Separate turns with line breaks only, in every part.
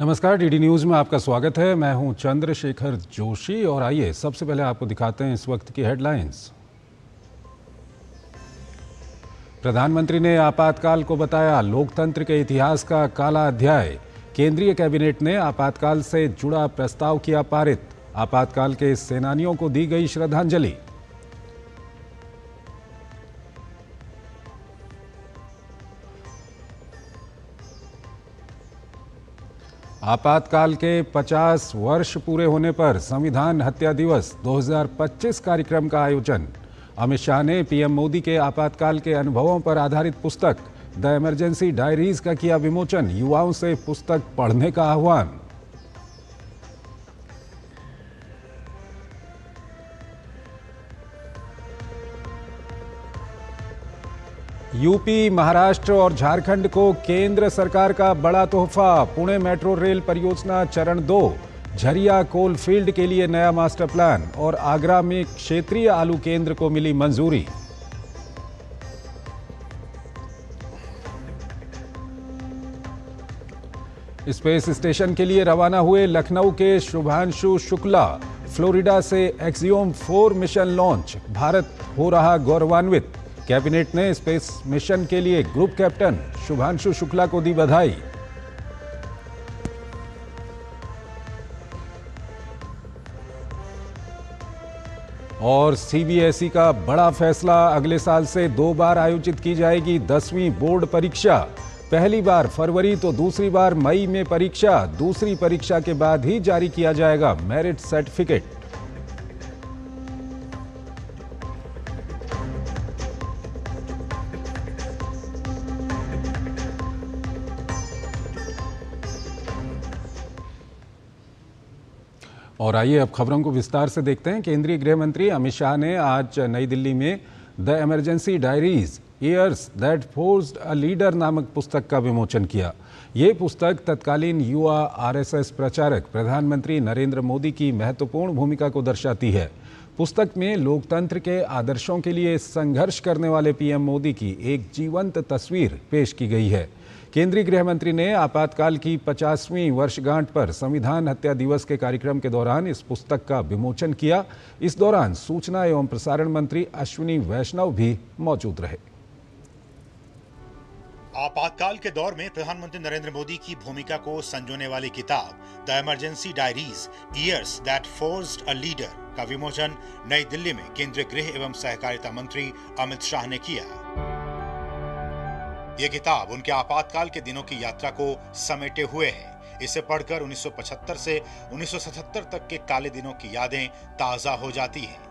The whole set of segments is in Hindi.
नमस्कार, डीडी न्यूज़ में आपका स्वागत है। मैं हूं चंद्रशेखर जोशी और आइए सबसे पहले आपको दिखाते हैं इस वक्त की हेडलाइंस। प्रधानमंत्री ने आपातकाल को बताया लोकतंत्र के इतिहास का काला अध्याय। केंद्रीय कैबिनेट ने आपातकाल से जुड़ा प्रस्ताव किया पारित। आपातकाल के सेनानियों को दी गई श्रद्धांजलि। आपातकाल के 50 वर्ष पूरे होने पर संविधान हत्या दिवस 2025 कार्यक्रम का आयोजन। अमित शाह ने पीएम मोदी के आपातकाल के अनुभवों पर आधारित पुस्तक द इमरजेंसी डायरीज का किया विमोचन। युवाओं से पुस्तक पढ़ने का आह्वान। यूपी, महाराष्ट्र और झारखंड को केंद्र सरकार का बड़ा तोहफा। पुणे मेट्रो रेल परियोजना चरण 2, झरिया कोल फील्ड के लिए नया मास्टर प्लान और आगरा में क्षेत्रीय आलू केंद्र को मिली मंजूरी। स्पेस स्टेशन के लिए रवाना हुए लखनऊ के शुभांशु शुक्ला। फ्लोरिडा से एक्सियोम 4 मिशन लॉन्च। भारत हो रहा गौरवान्वित। कैबिनेट ने स्पेस मिशन के लिए ग्रुप कैप्टन शुभांशु शुक्ला को दी बधाई। और सीबीएसई का बड़ा फैसला, अगले साल से 2 बार आयोजित की जाएगी 10वीं बोर्ड परीक्षा। पहली बार फरवरी तो दूसरी बार मई में परीक्षा। दूसरी परीक्षा के बाद ही जारी किया जाएगा मेरिट सर्टिफिकेट। और आइए अब खबरों को विस्तार से देखते हैं। केंद्रीय गृह मंत्री अमित शाह ने आज नई दिल्ली में the emergency diaries years that forced a leader नामक पुस्तक का विमोचन किया। ये पुस्तक तत्कालीन युवा आरएसएस प्रचारक प्रधानमंत्री नरेंद्र मोदी की महत्वपूर्ण भूमिका को दर्शाती है। पुस्तक में लोकतंत्र के आदर्शों के लिए संघर्ष करने वाले पीएम मोदी की एक जीवंत तस्वीर पेश की गई है। केंद्रीय गृह मंत्री ने आपातकाल की 50वीं वर्षगांठ पर संविधान हत्या दिवस के कार्यक्रम के दौरान इस पुस्तक का विमोचन किया। इस दौरान सूचना एवं प्रसारण मंत्री अश्विनी वैष्णव भी मौजूद रहे।
आपातकाल के दौर में प्रधानमंत्री नरेंद्र मोदी की भूमिका को संजोने वाली किताब the emergency diaries years that forced a leader का विमोचन नई दिल्ली में केंद्रीय गृह एवं सहकारिता मंत्री अमित शाह ने किया। ये किताब उनके आपातकाल के दिनों की यात्रा को समेटे हुए है। इसे पढ़कर 1975 से 1977 तक के काले दिनों की यादें ताजा हो जाती हैं।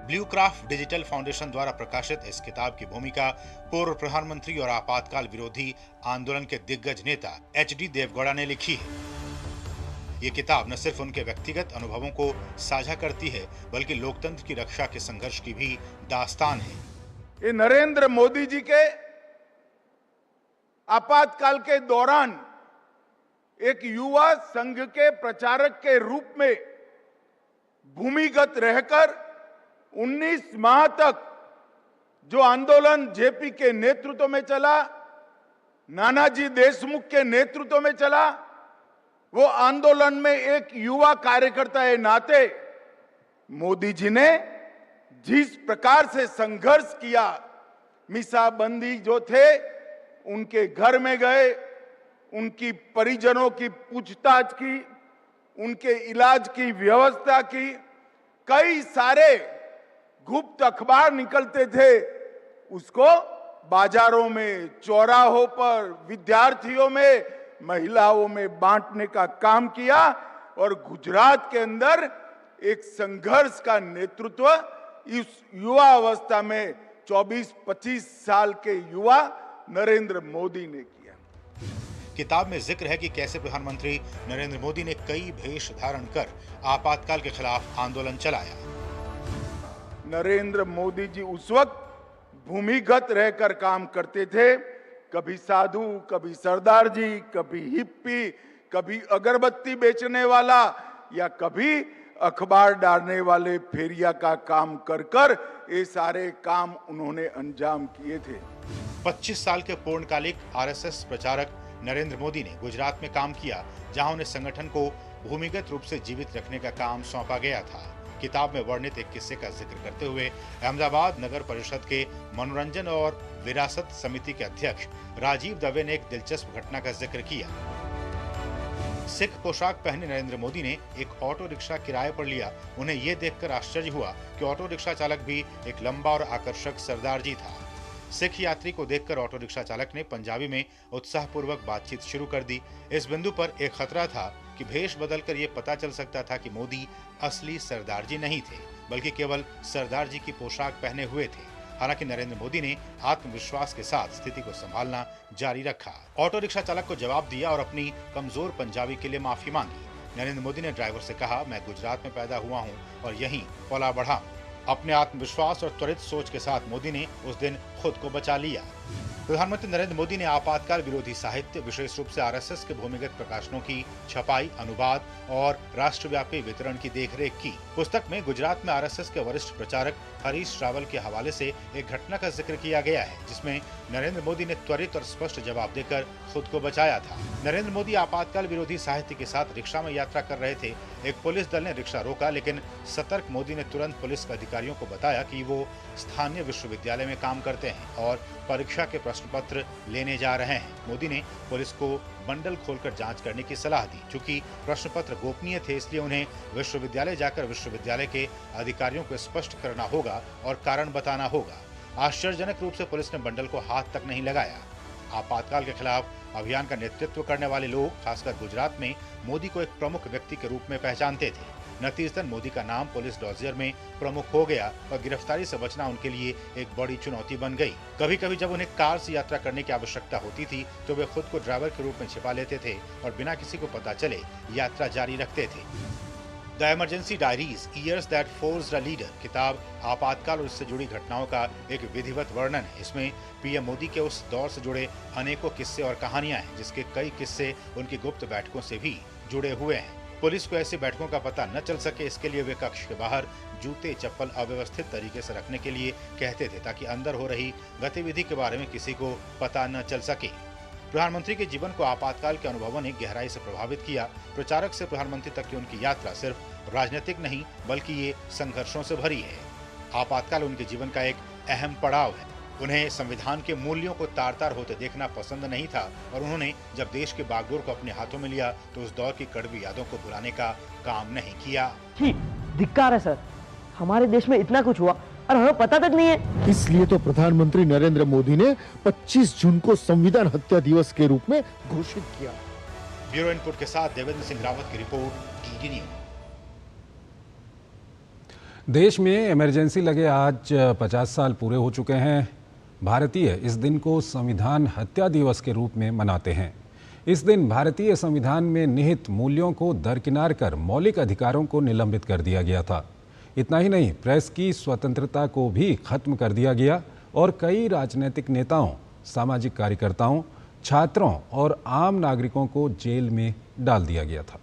ब्लू क्राफ्ट डिजिटल फाउंडेशन द्वारा प्रकाशित इस किताब की भूमिका पूर्व प्रधानमंत्री और आपातकाल विरोधी आंदोलन के दिग्गज नेता एचडी देवगौड़ा ने लिखी है। ये किताब न सिर्फ उनके व्यक्तिगत अनुभवों को साझा करती है, बल्कि लोकतंत्र की रक्षा के संघर्ष की भी दास्तान है।
ये नरेंद्र मोदी जी के आपातकाल के दौरान एक युवा संघ के प्रचारक के रूप में भूमिगत रहकर 19 माह तक जो आंदोलन जेपी के नेतृत्व में चला, नानाजी देशमुख के नेतृत्व में चला, वो आंदोलन में एक युवा कार्यकर्ता के नाते मोदी जी ने जिस प्रकार से संघर्ष किया, मीसाबंदी जो थे उनके घर में गए, उनकी परिजनों की पूछताछ की, उनके इलाज की व्यवस्था की। कई सारे गुप्त अखबार निकलते थे, उसको बाजारों में, चौराहों पर, विद्यार्थियों में, महिलाओं में बांटने का काम किया और गुजरात के अंदर एक संघर्ष का नेतृत्व इस युवा अवस्था में 24-25 साल के युवा नरेंद्र मोदी ने किया।
किताब में जिक्र है कि कैसे प्रधानमंत्री नरेंद्र मोदी ने कई भेष धारण कर आपातकाल के खिलाफ आंदोलन चलाया।
नरेंद्र मोदी जी उस वक्त भूमिगत रहकर काम करते थे। कभी साधु, कभी सरदार जी, कभी हिप्पी, कभी अगरबत्ती बेचने वाला या कभी अखबार डालने वाले फेरिया का काम कर कर ये सारे काम उन्होंने अंजाम किए थे।
25 साल के पूर्णकालिक आरएसएस प्रचारक नरेंद्र मोदी ने गुजरात में काम किया, जहां उन्हें संगठन को भूमिगत रूप से जीवित रखने का काम सौंपा गया था। किताब में वर्णित एक किस्से का जिक्र करते हुए अहमदाबाद नगर परिषद के मनोरंजन और विरासत समिति के अध्यक्ष राजीव दवे ने एक दिलचस्प घटना का जिक्र किया। सिख पोशाक पहने नरेंद्र मोदी ने एक ऑटो रिक्शा किराए पर लिया। उन्हें यह देखकर आश्चर्य हुआ कि ऑटो रिक्शा चालक भी एक लंबा और आकर्षक सरदार जी था। सिख यात्री को देखकर ऑटो रिक्शा चालक ने पंजाबी में उत्साहपूर्वक बातचीत शुरू कर दी। इस बिंदु पर एक खतरा था कि भेष बदलकर यह पता चल सकता था कि मोदी असली सरदार जी नहीं थे, बल्कि केवल सरदार जी की पोशाक पहने हुए थे। हालांकि नरेंद्र मोदी ने आत्मविश्वास के साथ स्थिति को संभालना जारी रखा। ऑटो रिक्शा चालक को जवाब दिया और अपनी कमजोर पंजाबी के लिए माफी मांगी। नरेंद्र मोदी ने ड्राइवर से कहा, मैं गुजरात में पैदा हुआ हूं और यहीं पला बढ़ा। अपने आत्मविश्वास और त्वरित सोच के साथ मोदी ने उस दिन खुद को बचा लिया। प्रधानमंत्री नरेंद्र मोदी ने आपातकाल विरोधी साहित्य, विशेष रूप से आरएसएस के भूमिगत प्रकाशनों की छपाई, अनुवाद और राष्ट्रव्यापी वितरण की देखरेख की। पुस्तक में गुजरात में आरएसएस के वरिष्ठ प्रचारक हरीश रावल के हवाले से एक घटना का जिक्र किया गया है, जिसमें नरेंद्र मोदी ने त्वरित और स्पष्ट जवाब देकर खुद को बचाया था। नरेंद्र मोदी आपातकाल विरोधी साहित्य के साथ रिक्शा में यात्रा कर रहे थे। एक पुलिस दल ने रिक्शा रोका, लेकिन सतर्क मोदी ने तुरंत पुलिस अधिकारियों को बताया कि वो स्थानीय विश्वविद्यालय में काम करते हैं और परीक्षा के प्रश्न पत्र लेने जा रहे हैं। मोदी ने पुलिस को बंडल खोलकर जांच करने की सलाह दी। चूंकि प्रश्न पत्र गोपनीय थे, इसलिए उन्हें विश्वविद्यालय जाकर विश्वविद्यालय के अधिकारियों को स्पष्ट करना होगा और कारण बताना होगा। आश्चर्यजनक रूप से पुलिस ने बंडल को हाथ तक नहीं लगाया। आपातकाल के खिलाफ अभियान का नेतृत्व करने वाले लोग, खासकर गुजरात में, मोदी को एक प्रमुख व्यक्ति के रूप में पहचानते थे। नतीजतन मोदी का नाम पुलिस डॉसियर में प्रमुख हो गया और गिरफ्तारी से बचना उनके लिए एक बड़ी चुनौती बन गई। कभी कभी जब उन्हें कार से यात्रा करने की आवश्यकता होती थी तो वे खुद को ड्राइवर के रूप में छिपा लेते थे और बिना किसी को पता चले यात्रा जारी रखते थे। The emergency diaries, years that forced a leader किताब आपातकाल और इससे जुड़ी घटनाओं का एक विधिवत वर्णन है। इसमें पीएम मोदी के उस दौर से जुड़े अनेकों किस्से और कहानियां हैं, जिसके कई किस्से उनकी गुप्त बैठकों से भी जुड़े हुए हैं। पुलिस को ऐसी बैठकों का पता न चल सके, इसके लिए वे कक्ष के बाहर जूते चप्पल अव्यवस्थित तरीके से रखने के लिए कहते थे, ताकि अंदर हो रही गतिविधि के बारे में किसी को पता न चल सके। प्रधानमंत्री के जीवन को आपातकाल के अनुभवों ने गहराई से प्रभावित किया। प्रचारक से प्रधानमंत्री तक की उनकी यात्रा सिर्फ राजनीतिक नहीं, बल्कि ये संघर्षों से भरी है। आपातकाल उनके जीवन का एक अहम पड़ाव है। उन्हें संविधान के मूल्यों को तार-तार होते देखना पसंद नहीं था और उन्होंने जब देश के बागडोर को अपने हाथों में लिया तो उस दौर की कड़वी यादों को भुलाने का काम नहीं किया।
धिक्कार है सर, हमारे देश में इतना कुछ हुआ और हमें पता तक नहीं है।
इसलिए तो प्रधानमंत्री नरेंद्र मोदी ने 25 जून को संविधान हत्या दिवस के रूप में घोषित किया।
ब्यूरो इनपुट के साथ देवेंद्र सिंह रावत की रिपोर्ट, डीडी न्यूज।
देश में इमरजेंसी लगे आज 50 साल पूरे हो चुके हैं। भारतीय इस दिन को संविधान हत्या दिवस के रूप में मनाते हैं। इस दिन भारतीय संविधान में निहित मूल्यों को दरकिनार कर मौलिक अधिकारों को निलंबित कर दिया गया था। इतना ही नहीं, प्रेस की स्वतंत्रता को भी खत्म कर दिया गया और कई राजनीतिक नेताओं, सामाजिक कार्यकर्ताओं, छात्रों और आम नागरिकों को जेल में डाल दिया गया था।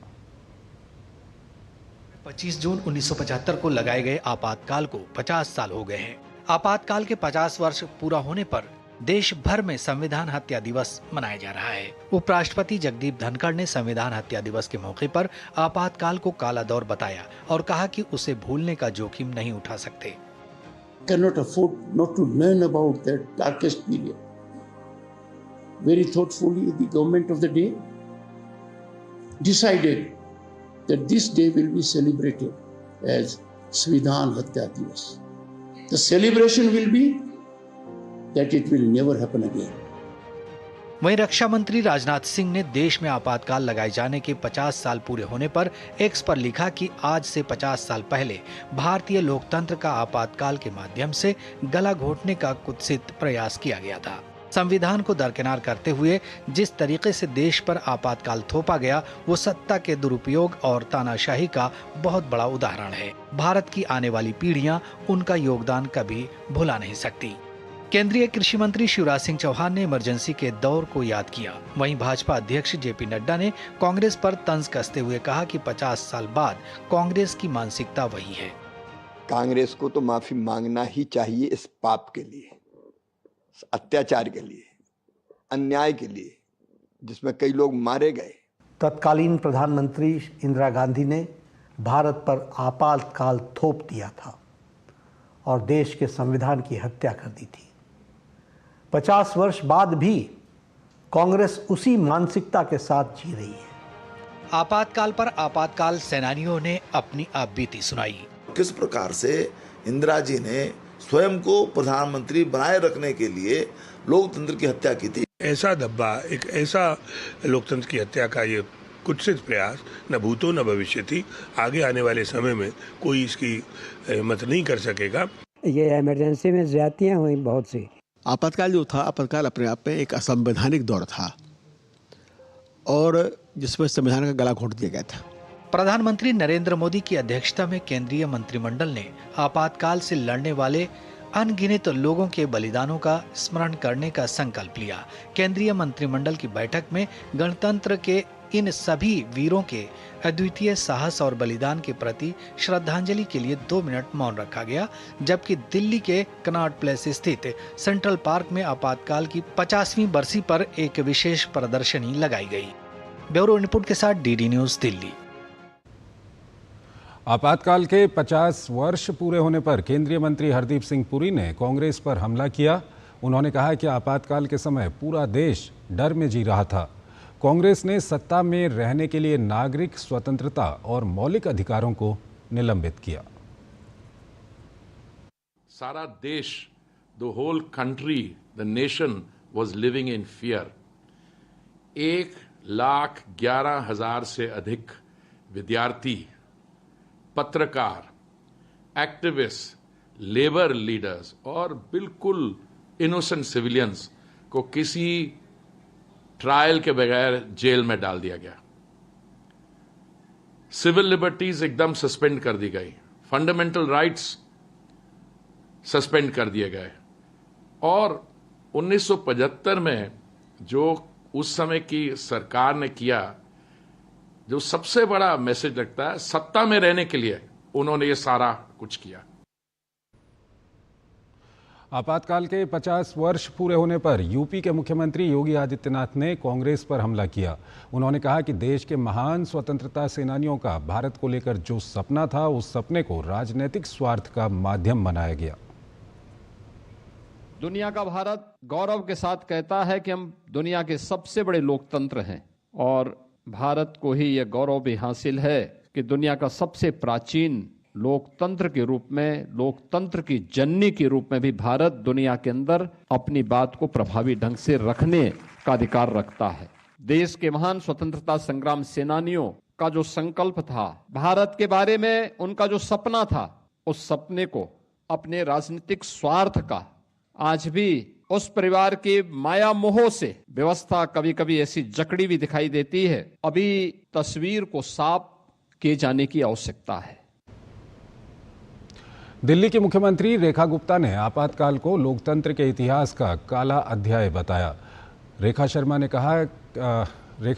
25 जून 1975 को लगाए गए आपातकाल को 50 साल हो गए हैं। आपातकाल के 50 वर्ष पूरा होने पर देश भर में संविधान हत्या दिवस मनाया जा रहा है। उपराष्ट्रपति जगदीप धनखड़ ने संविधान हत्या दिवस के मौके पर आपातकाल को काला दौर बताया और कहा कि उसे भूलने का जोखिम नहीं उठा सकते।
Cannot afford not to learn about that darkest period. Very thoughtfully, the government of the day decided that this day will be celebrated as Svidhan Hatya Divas. The celebration will be that it will never happen again.
वहीं रक्षा मंत्री राजनाथ सिंह ने देश में आपातकाल लगाए जाने के 50 साल पूरे होने पर एक्स पर लिखा कि आज से 50 साल पहले भारतीय लोकतंत्र का आपातकाल के माध्यम से गला घोटने का कुत्सित प्रयास किया गया था। संविधान को दरकिनार करते हुए जिस तरीके से देश पर आपातकाल थोपा गया, वो सत्ता के दुरुपयोग और तानाशाही का बहुत बड़ा उदाहरण है। भारत की आने वाली पीढ़ियां उनका योगदान कभी भुला नहीं सकती। केंद्रीय कृषि मंत्री शिवराज सिंह चौहान ने इमरजेंसी के दौर को याद किया। वहीं भाजपा अध्यक्ष जेपी नड्डा ने कांग्रेस पर तंज कसते हुए कहा कि 50 साल बाद कांग्रेस की मानसिकता वही है।
कांग्रेस को तो माफी मांगना ही चाहिए इस पाप के लिए, अत्याचार के लिए, अन्याय के लिए, जिसमें कई लोग मारे गए।
तत्कालीन प्रधानमंत्री इंदिरा गांधी ने भारत पर आपातकाल थोप दिया था और देश के संविधान की हत्या कर दी थी। 50 वर्ष बाद भी कांग्रेस उसी मानसिकता के साथ जी रही है।
आपातकाल पर आपातकाल सेनानियों ने अपनी आपबीती सुनाई।
किस प्रकार से इंदिरा जी ने स्वयं को प्रधानमंत्री बनाए रखने के लिए लोकतंत्र की हत्या की थी।
ऐसा धब्बा, एक ऐसा लोकतंत्र की हत्या का ये कुत्सित प्रयास न भूतो न भविष्य थी, आगे आने वाले समय में कोई इसकी हिम्मत नहीं कर सकेगा।
ये इमरजेंसी में ज्यादतियां हुई बहुत सी।
आपातकाल जो था, आपातकाल अपने आप में एक असंवैधानिक दौर था और जिसमें संविधान का गला घोंट दिया गया था।
प्रधानमंत्री नरेंद्र मोदी की अध्यक्षता में केंद्रीय मंत्रिमंडल ने आपातकाल से लड़ने वाले अनगिनत लोगों के बलिदानों का स्मरण करने का संकल्प लिया। केंद्रीय मंत्रिमंडल की बैठक में गणतंत्र के इन सभी वीरों के अद्वितीय साहस और बलिदान के प्रति श्रद्धांजलि के लिए 2 मिनट मौन रखा गया, जबकि दिल्ली के कनॉट प्लेस स्थित सेंट्रल पार्क में आपातकाल की 50वीं बरसी पर एक विशेष प्रदर्शनी लगाई गई। ब्यूरो रिपोर्ट के साथ डीडी न्यूज दिल्ली।
आपातकाल के 50 वर्ष पूरे होने पर केंद्रीय मंत्री हरदीप सिंह पुरी ने कांग्रेस पर हमला किया। उन्होंने कहा कि आपातकाल के समय पूरा देश डर में जी रहा था। कांग्रेस ने सत्ता में रहने के लिए नागरिक स्वतंत्रता और मौलिक अधिकारों को निलंबित किया।
सारा देश, the whole country, the nation was living in fear. 1,11,000 से अधिक विद्यार्थी, पत्रकार, एक्टिविस्ट, लेबर लीडर्स और बिल्कुल इनोसेंट सिविलियंस को किसी ट्रायल के बगैर जेल में डाल दिया गया। सिविल लिबर्टीज एकदम सस्पेंड कर दी गई, फंडामेंटल राइट्स सस्पेंड कर दिए गए और 1975 में जो उस समय की सरकार ने किया, जो सबसे बड़ा मैसेज लगता है, सत्ता में रहने के लिए उन्होंने ये सारा कुछ किया।
आपातकाल के 50 वर्ष पूरे होने पर यूपी के मुख्यमंत्री योगी आदित्यनाथ ने कांग्रेस पर हमला किया। उन्होंने कहा कि देश के महान स्वतंत्रता सेनानियों का भारत को लेकर जो सपना था, उस सपने को राजनीतिक स्वार्थ का माध्यम बनाया गया।
दुनिया का भारत गौरव के साथ कहता है कि हम दुनिया के सबसे बड़े लोकतंत्र हैं और भारत को ही यह गौरव भी हासिल है कि दुनिया का सबसे प्राचीन लोकतंत्र के रूप में, लोकतंत्र की जननी के रूप में भी भारत दुनिया के अंदर अपनी बात को प्रभावी ढंग से रखने का अधिकार रखता है। देश के महान स्वतंत्रता संग्राम सेनानियों का जो संकल्प था, भारत के बारे में उनका जो सपना था, उस सपने को अपने राजनीतिक स्वार्थ का आज भी उस परिवार के माया मोह से व्यवस्था कभी कभी ऐसी जकड़ी भी दिखाई देती है। अभी तस्वीर को साफ किए जाने की आवश्यकता है।
दिल्ली की मुख्यमंत्री रेखा गुप्ता ने आपातकाल को लोकतंत्र के इतिहास का काला अध्याय बताया। रेखा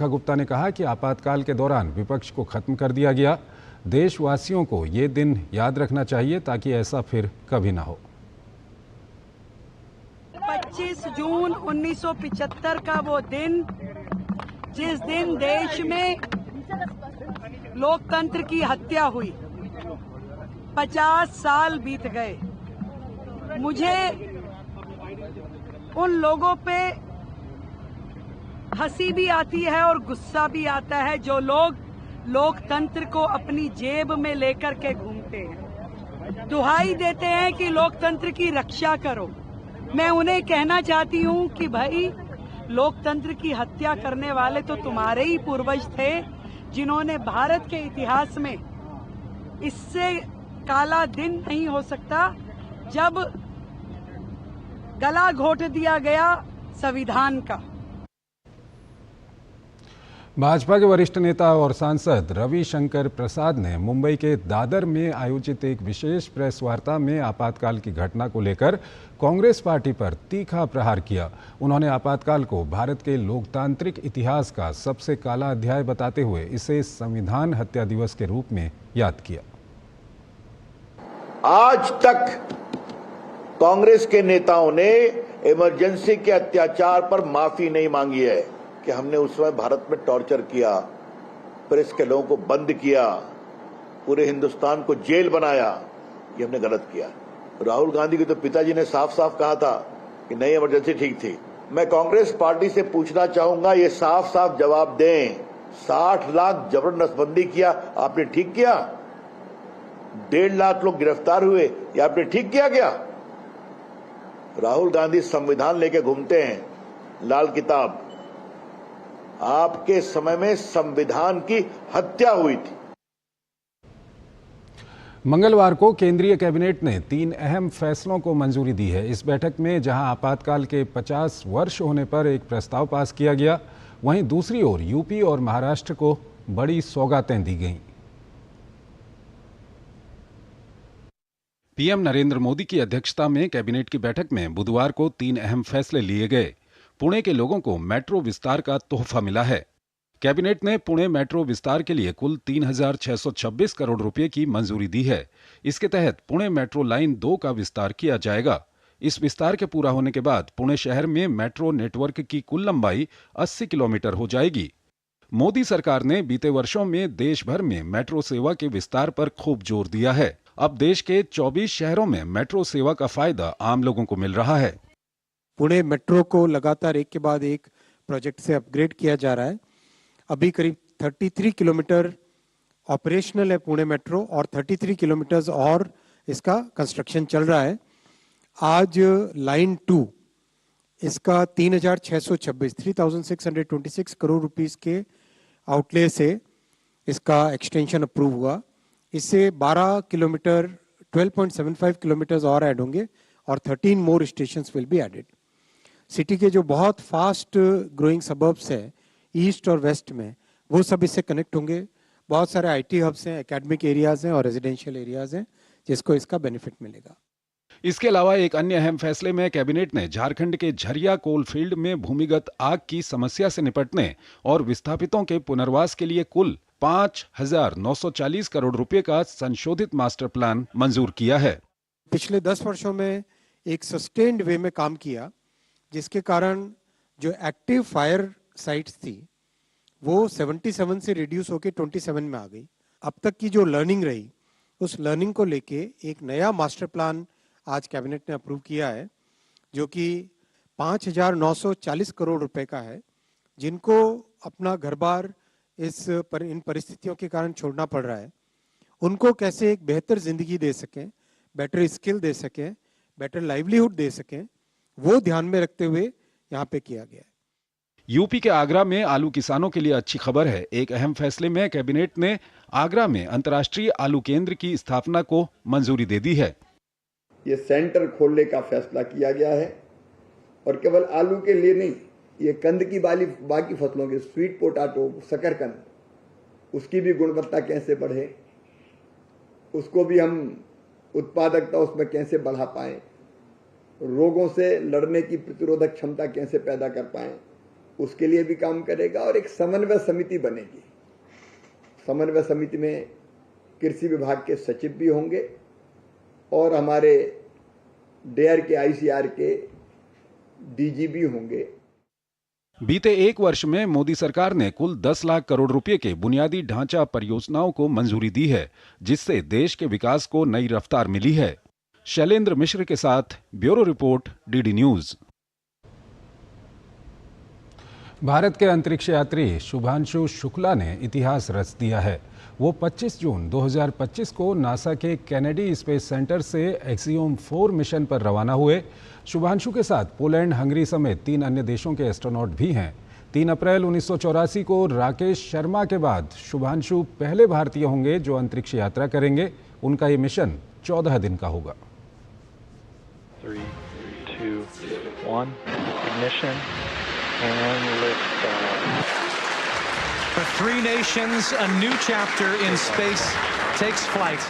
गुप्ता ने कहा कि आपातकाल के दौरान विपक्ष को खत्म कर दिया गया। देशवासियों को ये दिन याद रखना चाहिए ताकि ऐसा फिर कभी ना हो।
25 जून 1975 का वो दिन, जिस दिन देश में लोकतंत्र की हत्या हुई। 50 साल बीत गए। मुझे उन लोगों पे हंसी भी आती है और गुस्सा भी आता है जो लोग लोकतंत्र को अपनी जेब में लेकर के घूमते हैं, दुहाई देते हैं कि लोकतंत्र की रक्षा करो। मैं उन्हें कहना चाहती हूं कि भाई, लोकतंत्र की हत्या करने वाले तो तुम्हारे ही पूर्वज थे, जिन्होंने भारत के इतिहास में इससे काला दिन नहीं हो सकता जब गला घोट दिया गया संविधान का।
भाजपा के वरिष्ठ नेता और सांसद रविशंकर प्रसाद ने मुंबई के दादर में आयोजित एक विशेष प्रेस वार्ता में आपातकाल की घटना को लेकर कांग्रेस पार्टी पर तीखा प्रहार किया। उन्होंने आपातकाल को भारत के लोकतांत्रिक इतिहास का सबसे काला अध्याय बताते हुए इसे संविधान हत्या दिवस के रूप में याद किया।
आज तक कांग्रेस के नेताओं ने इमरजेंसी के अत्याचार पर माफी नहीं मांगी है। कि हमने उस समय भारत में टॉर्चर किया, प्रेस के लोगों को बंद किया, पूरे हिंदुस्तान को जेल बनाया, ये हमने गलत किया। राहुल गांधी के तो पिताजी ने साफ साफ कहा था कि नई इमरजेंसी ठीक थी। मैं कांग्रेस पार्टी से पूछना चाहूंगा, ये साफ साफ जवाब दें, 60 लाख जबर नसबंदी किया, आपने ठीक किया? 1.5 लाख लोग गिरफ्तार हुए, ये आपने ठीक किया क्या? राहुल गांधी संविधान लेके घूमते हैं, लाल किताब। आपके समय में संविधान की हत्या हुई थी।
मंगलवार को केंद्रीय कैबिनेट ने 3 अहम फैसलों को मंजूरी दी है। इस बैठक में जहां आपातकाल के 50 वर्ष होने पर एक प्रस्ताव पास किया गया, वहीं दूसरी ओर यूपी और महाराष्ट्र को बड़ी सौगातें दी गईं। पीएम नरेंद्र मोदी की अध्यक्षता में कैबिनेट की बैठक में बुधवार को 3 अहम फैसले लिए गए। पुणे के लोगों को मेट्रो विस्तार का तोहफा मिला है। कैबिनेट ने पुणे मेट्रो विस्तार के लिए कुल 3,626 करोड़ रुपए की मंजूरी दी है। इसके तहत पुणे मेट्रो लाइन 2 का विस्तार किया जाएगा। इस विस्तार के पूरा होने के बाद पुणे शहर में मेट्रो नेटवर्क की कुल लंबाई 80 किलोमीटर हो जाएगी। मोदी सरकार ने बीते वर्षों में देश भर में मेट्रो सेवा के विस्तार पर खूब जोर दिया है। अब देश के 24 शहरों में मेट्रो सेवा का फायदा आम लोगों को मिल रहा है।
पुणे मेट्रो को लगातार एक के बाद एक प्रोजेक्ट से अपग्रेड किया जा रहा है। अभी करीब 33 किलोमीटर ऑपरेशनल है पुणे मेट्रो और 33 किलोमीटर और इसका कंस्ट्रक्शन चल रहा है। आज लाइन 2 इसका 3,626 करोड़ रुपीस के आउटले से इसका एक्सटेंशन अप्रूव हुआ। इससे 12 किलोमीटर 12.75 किलोमीटर और ऐड होंगे और 13 more stations will be added. City के जो बहुत फास्ट ग्रोइंग सबर्ब्स है ईस्ट और वेस्ट में, वो सब इससे कनेक्ट होंगे। बहुत सारे आईटी हब्स हैं, एकेडमिक एरियाज हैं और रेजिडेंशियल एरियाज हैं जिसको इसका बेनिफिट मिलेगा।
इसके अलावा एक अन्य अहम फैसले में कैबिनेट ने झारखंड के झरिया कोलफील्ड में भूमिगत आग की समस्या से निपटने और विस्थापितों के पुनर्वास के लिए कुल 5,940 करोड़ रुपए का संशोधित मास्टर प्लान मंजूर किया है।
पिछले 10 वर्षों में एक सस्टेन्ड वे में काम किया, जिसके कारण जो एक्टिव फायर साइट्स थी वो 77 से रिड्यूस होकर 27 में आ गई। अब तक की जो लर्निंग रही, उस लर्निंग को लेके एक नया मास्टर प्लान आज कैबिनेट ने अप्रूव किया है, जो कि 5,940 करोड़ रुपए का है, जिनको अपना घर बार इन परिस्थितियों के कारण छोड़ना पड़ रहा है, उनको कैसे एक बेहतर जिंदगी दे सकें, बेटर स्किल दे सकें, बेटर लाइवलीहुड दे सकें, वो ध्यान में रखते हुए यहाँ पे किया गया है।
यूपी के आगरा में आलू किसानों के लिए अच्छी खबर है। एक अहम फैसले में कैबिनेट ने आगरा में अंतर्राष्ट्रीय आलू केंद्र की स्थापना को मंजूरी दे दी है।
ये सेंटर खोलने का फैसला किया गया है और केवल आलू के लिए नहीं, ये कंद की बाकी फसलों के स्वीट पोटैटो, शकरकंद, उसकी भी गुणवत्ता कैसे बढ़े, उसको भी हम उत्पादकता उसमें कैसे बढ़ा पाएं, रोगों से लड़ने की प्रतिरोधक क्षमता कैसे पैदा कर पाएं, उसके लिए भी काम करेगा। और एक समन्वय समिति बनेगी। समन्वय समिति में कृषि विभाग के सचिव भी होंगे और हमारे डेयर के आईसीआर के डीजी भी होंगे।
बीते एक वर्ष में मोदी सरकार ने कुल 10 लाख करोड़ रुपए के बुनियादी ढांचा परियोजनाओं को मंजूरी दी है, जिससे देश के विकास को नई रफ्तार मिली है। शैलेंद्र मिश्र के साथ bureau report, DD news. Bharat के अंतरिक्ष यात्री शुभांशु शुक्ला ने इतिहास रच दिया है। वो 25 जून 2025 को नासा के केनेडी स्पेस सेंटर से एक्सियोम 4 मिशन पर रवाना हुए। शुभांशु के साथ पोलैंड, हंगरी समेत 3 अन्य देशों के एस्ट्रोनॉट भी हैं। 3 अप्रैल 1984 को राकेश शर्मा के बाद शुभांशु पहले भारतीय होंगे जो अंतरिक्ष यात्रा करेंगे। उनका ये मिशन 14 दिन का होगा।
3, 2, 1, ignition and liftoff.
For 3 nations, a new chapter in space takes flight.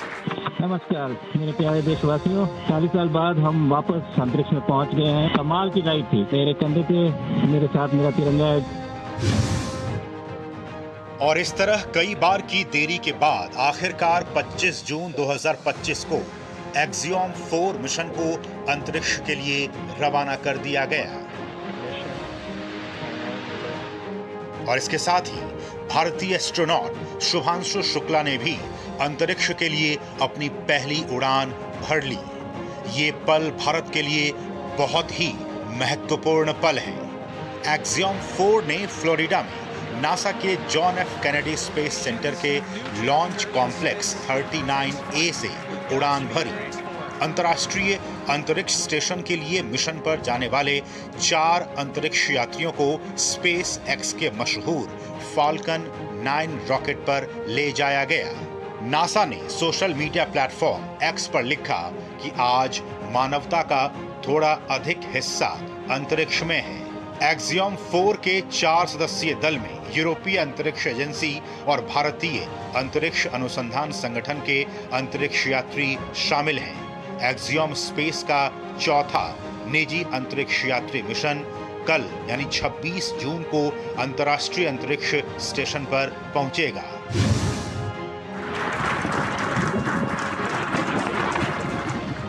नमस्कार मेरे प्यारे देशवासियों, 40 साल बाद हम वापस अंतरिक्ष में पहुंच गए हैं। कमाल की राइड थी। मेरे कंधे पे मेरे साथ मेरा तिरंगा है।
और इस तरह कई बार की देरी के बाद आखिरकार 25 जून 2025 को एक्सियोम 4 मिशन को अंतरिक्ष के लिए रवाना कर दिया गया। और इसके साथ ही भारतीय एस्ट्रोनॉट शुभांशु शुक्ला ने भी अंतरिक्ष के लिए अपनी पहली उड़ान भर ली। ये पल भारत के लिए बहुत ही महत्वपूर्ण पल है। एक्सियोम 4 ने फ्लोरिडा में नासा के John F Kennedy space centre के लॉन्च कॉम्प्लेक्स 39A से उड़ान भरी। अंतर्राष्ट्रीय अंतरिक्ष स्टेशन के लिए मिशन पर जाने वाले 4 अंतरिक्ष यात्रियों को स्पेस एक्स के मशहूर फाल्कन 9 रॉकेट पर ले जाया गया। नासा ने सोशल मीडिया प्लेटफॉर्म एक्स पर लिखा कि आज मानवता का थोड़ा अधिक हिस्सा अंतरिक्ष में है। एक्सियोम 4 के 4 सदस्यीय दल में यूरोपीय अंतरिक्ष एजेंसी और भारतीय अंतरिक्ष अनुसंधान संगठन के अंतरिक्ष यात्री शामिल हैं। एक्सियोम स्पेस का चौथा निजी अंतरिक्ष यात्री मिशन कल यानी 26 जून को अंतर्राष्ट्रीय अंतरिक्ष स्टेशन पर पहुंचेगा।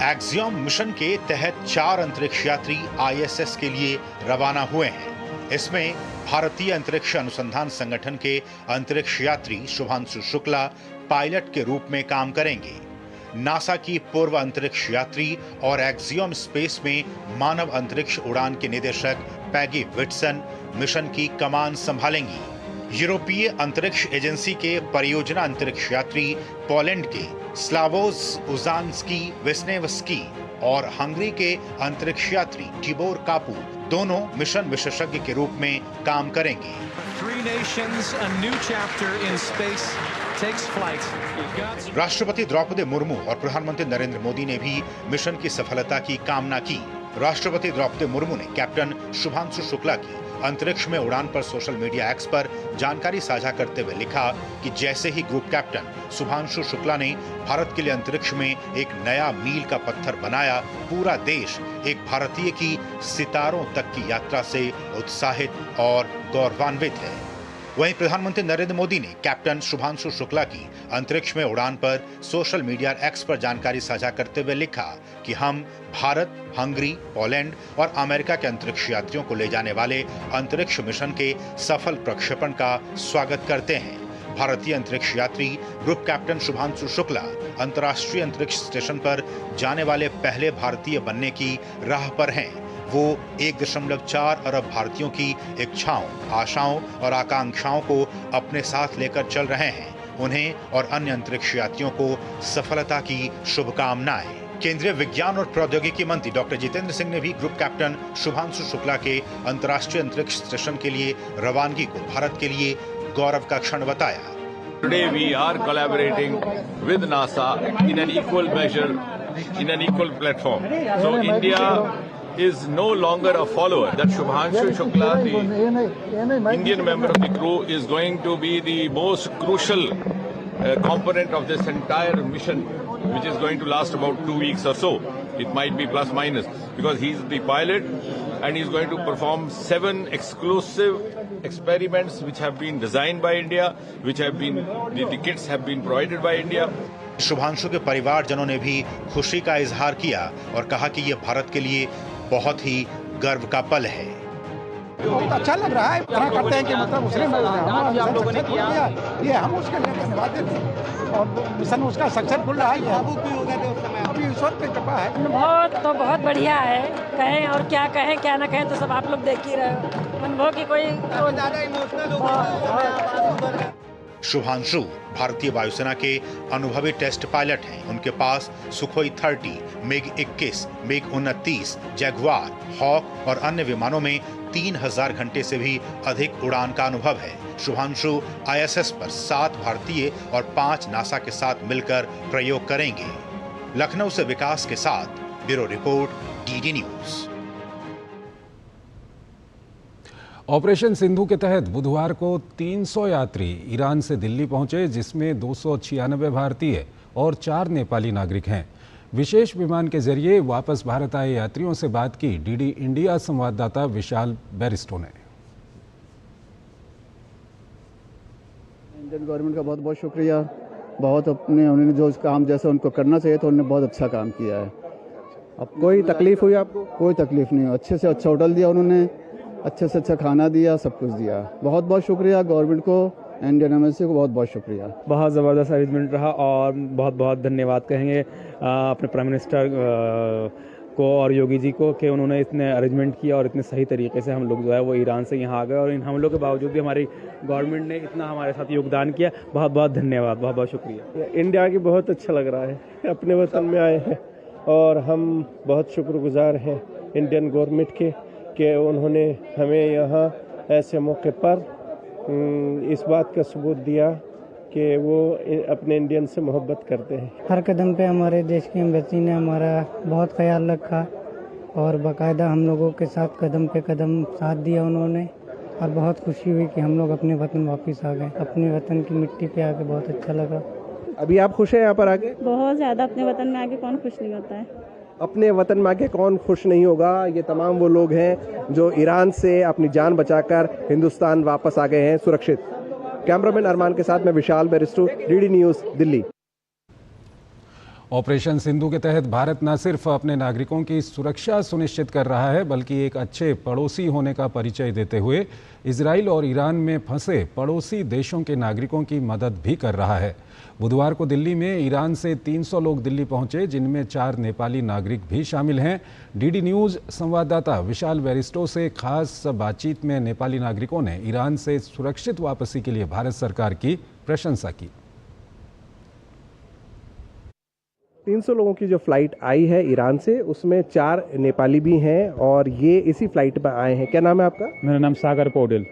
एक्सियोम मिशन के तहत 4 अंतरिक्ष यात्री ISS के लिए रवाना हुए हैं। इसमें भारतीय अंतरिक्ष अनुसंधान संगठन के अंतरिक्ष यात्री शुभांशु शुक्ला पायलट के रूप में काम करेंगे। नासा की पूर्व अंतरिक्ष यात्री और एक्सियोम स्पेस में मानव अंतरिक्ष उड़ान के निदेशक पैगी विटसन मिशन की कमान संभालेंगी। यूरोपीय अंतरिक्ष एजेंसी के परियोजना अंतरिक्ष यात्री पोलैंड के स्लावोज उजान्स्की विस्नेवस्की और हंगरी के अंतरिक्ष यात्री टिबोर कापू दोनों मिशन विशेषज्ञ के रूप में काम करेंगे।
3 nations, a new chapter in space takes flight.
राष्ट्रपति द्रौपदी मुर्मू और प्रधानमंत्री नरेंद्र मोदी ने भी मिशन की सफलता की कामना की। राष्ट्रपति द्रौपदी मुर्मू ने कैप्टन शुभांशु शुक्ला की अंतरिक्ष में उड़ान पर सोशल मीडिया एक्स पर जानकारी साझा करते हुए लिखा कि जैसे ही ग्रुप कैप्टन शुभांशु शुक्ला ने भारत के लिए अंतरिक्ष में एक नया मील का पत्थर बनाया, पूरा देश एक भारतीय की सितारों तक की यात्रा से उत्साहित और गौरवान्वित है। वहीं प्रधानमंत्री नरेंद्र मोदी ने कैप्टन शुभांशु शुक्ला की अंतरिक्ष में उड़ान पर सोशल मीडिया एक्स पर जानकारी साझा करते हुए लिखा कि हम भारत, हंगरी, पोलैंड और अमेरिका के अंतरिक्ष यात्रियों को ले जाने वाले अंतरिक्ष मिशन के सफल प्रक्षेपण का स्वागत करते हैं। भारतीय अंतरिक्ष यात्री ग्रुप कैप्टन शुभांशु शुक्ला अंतर्राष्ट्रीय अंतरिक्ष स्टेशन पर जाने वाले पहले भारतीय बनने की राह पर हैं। वो 1.4 अरब भारतीयों की इच्छाओं, आशाओं और आकांक्षाओं को अपने साथ लेकर चल रहे हैं। उन्हें और अन्य अंतरिक्ष यात्रियों को सफलता की शुभकामनाएं। केंद्रीय विज्ञान और प्रौद्योगिकी मंत्री डॉक्टर जितेंद्र सिंह ने भी ग्रुप कैप्टन शुभांशु शुक्ला के अंतर्राष्ट्रीय अंतरिक्ष स्टेशन के लिए रवानगी को भारत के लिए गौरव का क्षण बताया।
Today we are collaborating with NASA in an equal measure, in an equal platform. So India is no longer a follower. That Shubhanshu Shukla, the Indian member of the crew, is going to be the most crucial component of this entire mission, which is going to last about 2 weeks or so. It might be plus minus, because he's the pilot and he's going to perform 7 exclusive experiments which have been designed by India, which have been, the kits have been provided by India.
Shubhanshu के परिवारजनों ने भी खुशी का इजहार किया और कहा कि ये भारत के लिए बहुत ही गर्व का पल है।
बहुत अच्छा लग रहा है, तरह करते हैं कि मतलब उसने आप लोगों ने किया ये हम उसके लिए धन्यवाद देते हैं और मिशन उसका सक्सेसफुल रहा है। अभी ईश्वर की कृपा है।
बहुत बढ़िया है, कहें और क्या कहें क्या ना कहें तो सब आप लोग देख ही रहे हो। अनुभव की कोई ज्यादा इमोशनल हो।
शुभांशु भारतीय वायुसेना के अनुभवी टेस्ट पायलट हैं। उनके पास Sukhoi 30, MiG 21, MiG 29, Jaguar, Hawk और अन्य विमानों में 3000 घंटे से भी अधिक उड़ान का अनुभव है। शुभांशु ISS पर 7 भारतीय और 5 नासा के साथ मिलकर प्रयोग करेंगे। लखनऊ से विकास के साथ bureau report, DD news.
Operation Sindhu के तहत बुधवार को 300 यात्री ईरान से दिल्ली पहुंचे, जिसमें 296 भारतीय और 4 नेपाली नागरिक हैं। विशेष विमान के जरिए वापस भारत आए यात्रियों से बात की DD इंडिया संवाददाता विशाल बैरिस्टो ने।
इंडियन गवर्नमेंट का बहुत बहुत शुक्रिया। बहुत उन्होंने जो काम जैसे उनको करना चाहिए तो उन्होंने बहुत अच्छा काम किया है। अब कोई तकलीफ हुई आपको? कोई तकलीफ नहीं, अच्छे से अच्छा होटल दिया उन्होंने अच्छे से अच्छा खाना दिया, सब कुछ दिया। बहुत बहुत शुक्रिया गवर्नमेंट को, इंडियन एम्बेसी को बहुत बहुत शुक्रिया।
बहुत ज़बरदस्त अरेंजमेंट रहा और बहुत बहुत धन्यवाद कहेंगे अपने प्राइम मिनिस्टर को और योगी जी को कि उन्होंने इतने अरेंजमेंट किया और इतने सही तरीके से हम लोग जो है वो ईरान से यहाँ आ गए और इन हम लोग के बावजूद भी हमारी गवर्नमेंट ने इतना हमारे साथ योगदान किया। बहुत बहुत धन्यवाद, बहुत बहुत शुक्रिया।
इंडिया की बहुत अच्छा लग रहा है, अपने वतन में आए हैं और हम बहुत शुक्रगुजार हैं इंडियन गवर्नमेंट के कि उन्होंने हमें यहाँ ऐसे मौके पर इस बात का सबूत दिया कि वो अपने इंडियन से मोहब्बत करते हैं।
हर कदम पे हमारे देश की एम्बेसी ने हमारा बहुत ख्याल रखा और बाकायदा हम लोगों के साथ कदम पे कदम साथ दिया उन्होंने और बहुत खुशी हुई कि हम लोग अपने वतन वापस आ गए। अपने वतन की मिट्टी पे आके बहुत अच्छा लगा।
अभी आप खुश हैं यहाँ पर आके?
बहुत ज़्यादा। अपने वतन में आके कौन खुश नहीं होता है?
अपने वतन में आके कौन खुश नहीं होगा। ये तमाम वो लोग हैं जो ईरान से अपनी जान बचाकर हिंदुस्तान वापस आ गए हैं सुरक्षित। कैमरामैन अरमान के साथ मैं Vishal Beristo, DD news, Delhi.
Operation Sindhu के तहत भारत न सिर्फ अपने नागरिकों की सुरक्षा सुनिश्चित कर रहा है बल्कि एक अच्छे पड़ोसी होने का परिचय देते हुए इजराइल और ईरान में फंसे पड़ोसी देशों के नागरिकों की मदद भी कर रहा है। बुधवार को दिल्ली में ईरान से 300 लोग दिल्ली पहुंचे, जिनमें 4 नेपाली नागरिक भी शामिल हैं। डीडी न्यूज़ संवाददाता विशाल बेरिस्टो से खास बातचीत में नेपाली नागरिकों ने ईरान से सुरक्षित वापसी के लिए भारत सरकार की प्रशंसा की।
300 लोगों की जो फ्लाइट आई है ईरान से, उसमें 4 नेपाली भी हैं और ये इसी फ्लाइट में आए हैं। क्या नाम है आपका?
मेरा नाम सागर पौडेल।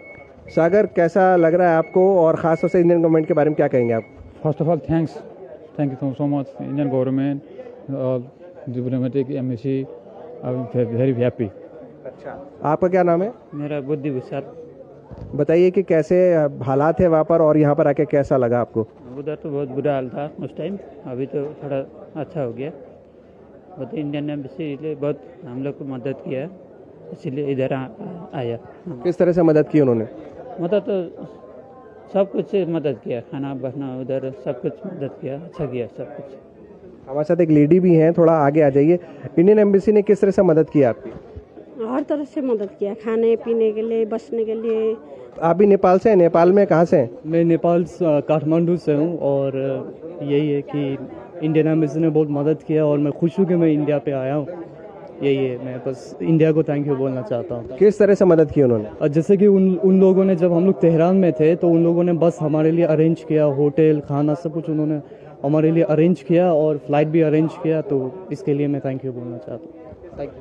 सागर, कैसा लग रहा है आपको और ख़ास तौर से इंडियन गवर्नमेंट के बारे में क्या कहेंगे आप?
First of all thank you so much Indian government, diplomatic embassy, very happy.
अच्छा, आपका क्या नाम है?
मेरा बुद्धि भूषण।
बताइए कि कैसे हालात है वहाँ पर और यहाँ पर आके कैसा लगा आपको?
उधर तो बहुत बुरा हाल था उस टाइम, अभी तो थोड़ा अच्छा हो गया। बहुत इंडियन एम्बेसी ने बहुत हम लोग को मदद किया, इसलिए इधर आया।
किस तरह से मदद की उन्होंने?
मदद तो सब कुछ से मदद किया, खाना बना उधर सब कुछ मदद किया, अच्छा किया सब कुछ।
हमारे साथ एक लेडी भी हैं, थोड़ा आगे आ जाइए। इंडियन एम्बेसी ने किस तरह से मदद की आपकी?
हर तरह से मदद किया, खाने पीने के लिए, बसने के लिए।
आप भी नेपाल से हैं? नेपाल में कहाँ से हैं?
मैं नेपाल काठमांडू से हूँ और यही है कि इंडियन एम्बेसी ने बहुत मदद किया और मैं खुश हूँ कि मैं इंडिया पे आया हूँ। यही है, मैं बस इंडिया को थैंक यू बोलना चाहता हूँ।
किस तरह से मदद की उन्होंने?
जैसे कि उन लोगों ने, जब हम लोग तेहरान में थे तो उन लोगों ने बस हमारे लिए अरेंज किया, होटल, खाना सब कुछ उन्होंने हमारे लिए अरेंज किया और फ्लाइट भी अरेंज किया, तो इसके लिए मैं थैंक यू बोलना चाहता हूँ।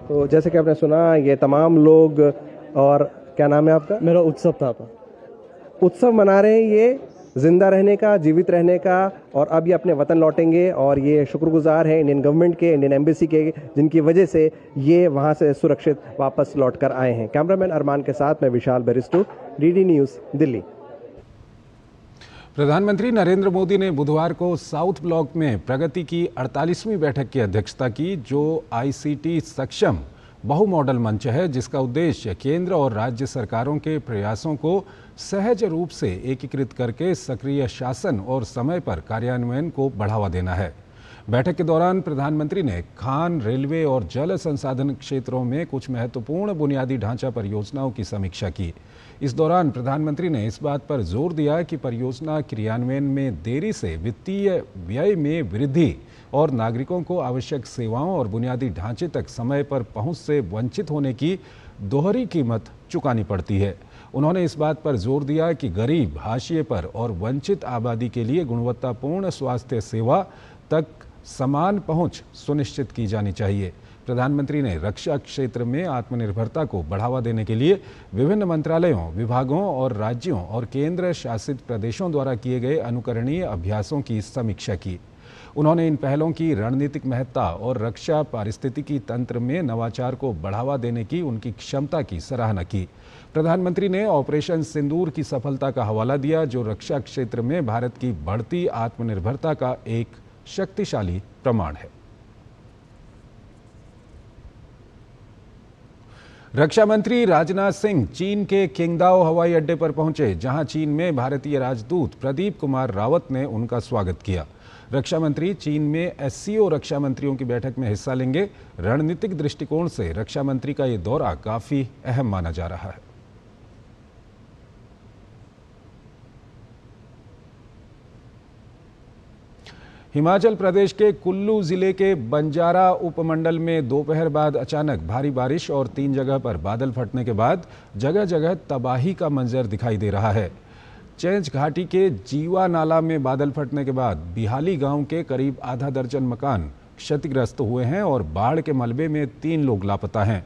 तो जैसे कि आपने सुना, ये तमाम लोग, और क्या नाम है आपका?
मेरा उत्सव था।
उत्सव मना रहे हैं ये जिंदा रहने का, जीवित रहने का, और अब ये अपने वतन लौटेंगे और ये शुक्रगुजार हैं इंडियन गवर्नमेंट के, इंडियन एम्बेसी के, जिनकी वजह से ये वहाँ से सुरक्षित वापस लौट कर आए हैं। कैमरामैन अरमान के साथ मैं विशाल बेरिस्टो, डीडी न्यूज़, दिल्ली।
प्रधानमंत्री नरेंद्र मोदी ने बुधवार को साउथ ब्लॉक में प्रगति की 48वीं बैठक की अध्यक्षता की, जो ICT सक्षम बहु मॉडल मंच है, जिसका उद्देश्य केंद्र और राज्य सरकारों के प्रयासों को सहज रूप से एकीकृत करके सक्रिय शासन और समय पर कार्यान्वयन को बढ़ावा देना है। बैठक के दौरान प्रधानमंत्री ने खान, रेलवे और जल संसाधन क्षेत्रों में कुछ महत्वपूर्ण बुनियादी ढांचा परियोजनाओं की समीक्षा की। इस दौरान प्रधानमंत्री ने इस बात पर जोर दिया कि परियोजना क्रियान्वयन में देरी से वित्तीय व्यय में वृद्धि और नागरिकों को आवश्यक सेवाओं और बुनियादी ढांचे तक समय पर पहुंच से वंचित होने की दोहरी कीमत चुकानी पड़ती है। उन्होंने इस बात पर जोर दिया कि गरीब, हाशिए पर और वंचित आबादी के लिए गुणवत्तापूर्ण स्वास्थ्य सेवा तक समान पहुंच सुनिश्चित की जानी चाहिए। प्रधानमंत्री ने रक्षा क्षेत्र में आत्मनिर्भरता को बढ़ावा देने के लिए विभिन्न मंत्रालयों, विभागों और राज्यों और केंद्र शासित प्रदेशों द्वारा किए गए अनुकरणीय अभ्यासों की समीक्षा की। उन्होंने इन पहलों की रणनीतिक महत्ता और रक्षा पारिस्थितिकी तंत्र में नवाचार को बढ़ावा देने की उनकी क्षमता की सराहना की। प्रधानमंत्री ने ऑपरेशन सिंदूर की सफलता का हवाला दिया, जो रक्षा क्षेत्र में भारत की बढ़ती आत्मनिर्भरता का एक शक्तिशाली प्रमाण है। रक्षा मंत्री राजनाथ सिंह चीन के किंगदाओ हवाई अड्डे पर पहुंचे, जहां चीन में भारतीय राजदूत प्रदीप कुमार रावत ने उनका स्वागत किया। रक्षा मंत्री चीन में SCO रक्षा मंत्रियों की बैठक में हिस्सा लेंगे। रणनीतिक दृष्टिकोण से रक्षा मंत्री का ये दौरा काफी अहम माना जा रहा है। हिमाचल प्रदेश के कुल्लू जिले के बंजारा उपमंडल में दोपहर बाद अचानक भारी बारिश और 3 जगह पर बादल फटने के बाद जगह जगह तबाही का मंजर दिखाई दे रहा है। चेंज घाटी के जीवा नाला में बादल फटने के बाद बिहाली गांव के करीब आधा दर्जन मकान क्षतिग्रस्त हुए हैं और बाढ़ के मलबे में 3 लोग लापता हैं।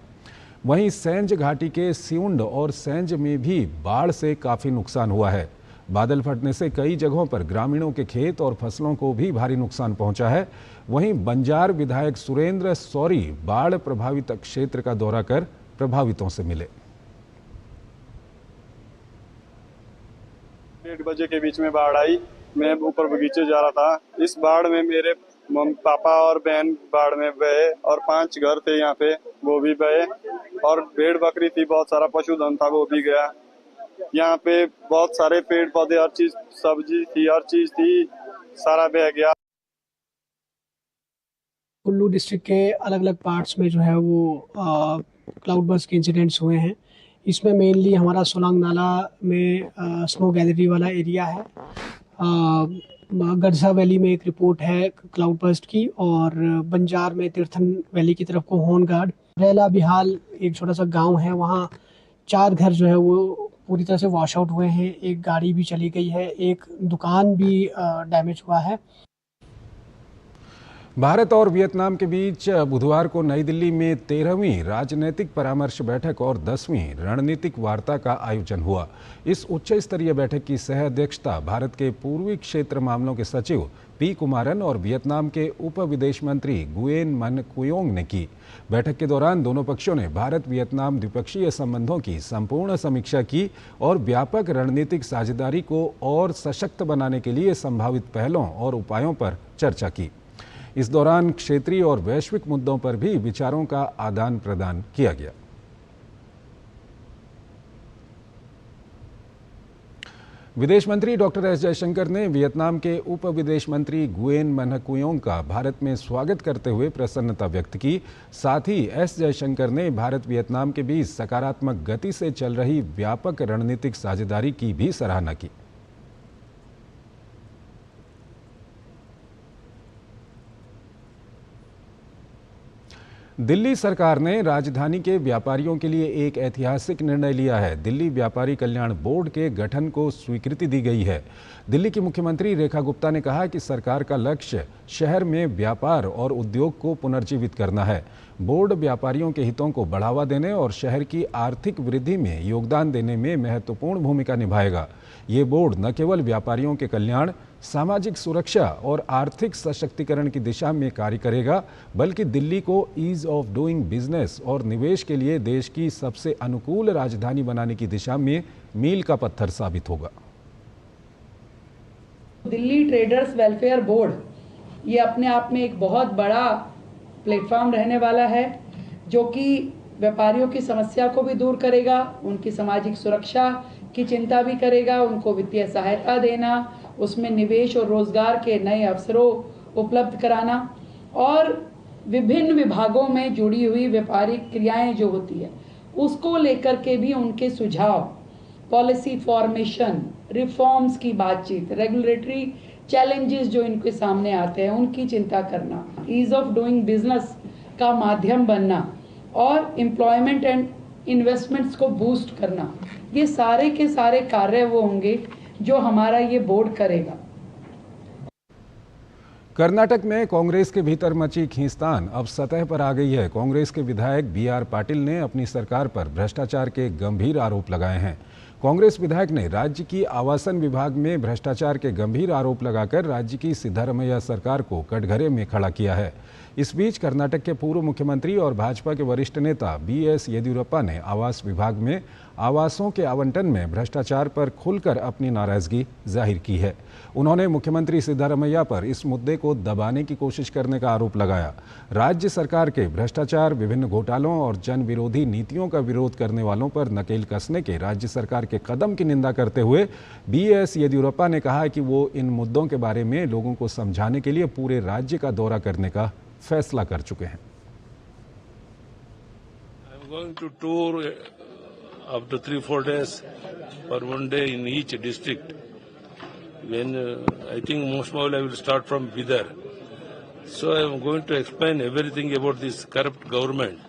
वहीं सेंज घाटी के सिउंड और सेंज में भी बाढ़ से काफ़ी नुकसान हुआ है। बादल फटने से कई जगहों पर ग्रामीणों के खेत और फसलों को भी भारी नुकसान पहुंचा है। वहीं बंजार विधायक सुरेंद्र सौरी बाढ़ प्रभावित क्षेत्र का दौरा कर प्रभावितों से मिले।
1:30 बजे के बीच में बाढ़ आई। मैं ऊपर बगीचे जा रहा था। इस बाढ़ में मेरे पापा और बहन बाढ़ में बहे और 5 घर थे यहाँ पे, वो भी बहे और भेड़ बकरी थी, बहुत सारा पशुधन था, वो भी गया। यहाँ पे बहुत सारे पेड़ पौधे, हर चीज, सब्जी थी, हर चीज थी, सारा बह गया।
कुल्लू डिस्ट्रिक्ट के अलग अलग पार्ट्स में जो है वो क्लाउड बर्स्ट के इंसिडेंट्स हुए हैं। इसमें मेनली हमारा सोलांग नाला में स्नो गैलरी वाला एरिया है। गढ़सा वैली में एक रिपोर्ट है क्लाउड बर्स्ट की, और बंजार में तीर्थन वैली की तरफ को होन गार्ड। रेला बिहाल एक छोटा सा गांव है, वहाँ 4 घर जो है वो पूरी तरह से वॉश आउट हुए हैं। एक गाड़ी भी चली गई है, एक दुकान भी डैमेज हुआ है।
भारत और वियतनाम के बीच बुधवार को नई दिल्ली में 13वीं राजनीतिक परामर्श बैठक और 10वीं रणनीतिक वार्ता का आयोजन हुआ। इस उच्च स्तरीय बैठक की सह अध्यक्षता भारत के पूर्वी क्षेत्र मामलों के सचिव पी कुमारन और वियतनाम के उप विदेश मंत्री गुएन मन कुयोंग ने की। बैठक के दौरान दोनों पक्षों ने भारत वियतनाम द्विपक्षीय संबंधों की संपूर्ण समीक्षा की और व्यापक रणनीतिक साझेदारी को और सशक्त बनाने के लिए संभावित पहलों और उपायों पर चर्चा की। इस दौरान क्षेत्रीय और वैश्विक मुद्दों पर भी विचारों का आदान प्रदान किया गया। विदेश मंत्री डॉक्टर एस जयशंकर ने वियतनाम के उप विदेश मंत्री गुएन मन कुयोंग का भारत में स्वागत करते हुए प्रसन्नता व्यक्त की। साथ ही एस जयशंकर ने भारत वियतनाम के बीच सकारात्मक गति से चल रही व्यापक रणनीतिक साझेदारी की भी सराहना की। दिल्ली सरकार ने राजधानी के व्यापारियों के लिए एक ऐतिहासिक निर्णय लिया है। दिल्ली व्यापारी कल्याण बोर्ड के गठन को स्वीकृति दी गई है। दिल्ली की मुख्यमंत्री रेखा गुप्ता ने कहा कि सरकार का लक्ष्य शहर में व्यापार और उद्योग को पुनर्जीवित करना है। बोर्ड व्यापारियों के हितों को बढ़ावा देने और शहर की आर्थिक वृद्धि में योगदान देने में महत्वपूर्ण भूमिका निभाएगा। ये बोर्ड न केवल व्यापारियों के कल्याण, सामाजिक सुरक्षा और आर्थिक सशक्तिकरण की दिशा में कार्य करेगा, बल्कि दिल्ली को ईज ऑफ डूइंग बिजनेस और निवेश के लिए देश की सबसे अनुकूल राजधानी बनाने की दिशा में मील का पत्थर साबित होगा।
दिल्ली ट्रेडर्स वेलफेयर बोर्ड ये अपने आप में एक बहुत बड़ा प्लेटफॉर्म रहने वाला है, जो कि व्यापारियों की समस्या को भी दूर करेगा, उनकी सामाजिक सुरक्षा की चिंता भी करेगा, उनको वित्तीय सहायता देना, उसमें निवेश और रोजगार के नए अवसरों उपलब्ध कराना और विभिन्न विभागों में जुड़ी हुई व्यापारिक क्रियाएं जो होती है उसको लेकर के भी उनके सुझाव, पॉलिसी फॉर्मेशन, रिफॉर्म्स की बातचीत, रेगुलेटरी चैलेंजेस जो इनके सामने आते हैं उनकी चिंता करना, ईज ऑफ डूइंग बिजनेस का माध्यम बनना और एम्प्लॉयमेंट एंड इन्वेस्टमेंट्स को बूस्ट करना, ये सारे के सारे कार्य वो होंगे जो हमारा ये बोर्ड करेगा।
कर्नाटक में कांग्रेस के भीतर मची खींचतान अब सतह पर आ गई है। कांग्रेस के विधायक बीआर पाटिल ने अपनी सरकार पर भ्रष्टाचार के गंभीर आरोप लगाए हैं। कांग्रेस विधायक ने राज्य की आवासन विभाग में भ्रष्टाचार के गंभीर आरोप लगाकर राज्य की सिद्धारमैया सरकार को कटघरे में खड़ा किया है। इस बीच कर्नाटक के पूर्व मुख्यमंत्री और भाजपा के वरिष्ठ नेता बीएस येदियुरप्पा ने आवास विभाग में आवासों के आवंटन में भ्रष्टाचार पर खुलकर अपनी नाराजगी जाहिर की है। उन्होंने मुख्यमंत्री सिद्धारमैया पर इस मुद्दे को दबाने की कोशिश करने का आरोप लगाया। राज्य सरकार के भ्रष्टाचार, विभिन्न घोटालों और जन विरोधी नीतियों का विरोध करने वालों पर नकेल कसने के राज्य सरकार के कदम की निंदा करते हुए बीएस येदियुरप्पा ने कहा कि वो इन मुद्दों के बारे में लोगों को समझाने के लिए पूरे राज्य का दौरा करने का फैसला कर चुके हैं।
I'm going to tour after 3-4 days for one day in each district. When I think most probably I will start from Bidar. So I am going to explain everything about this corrupt government.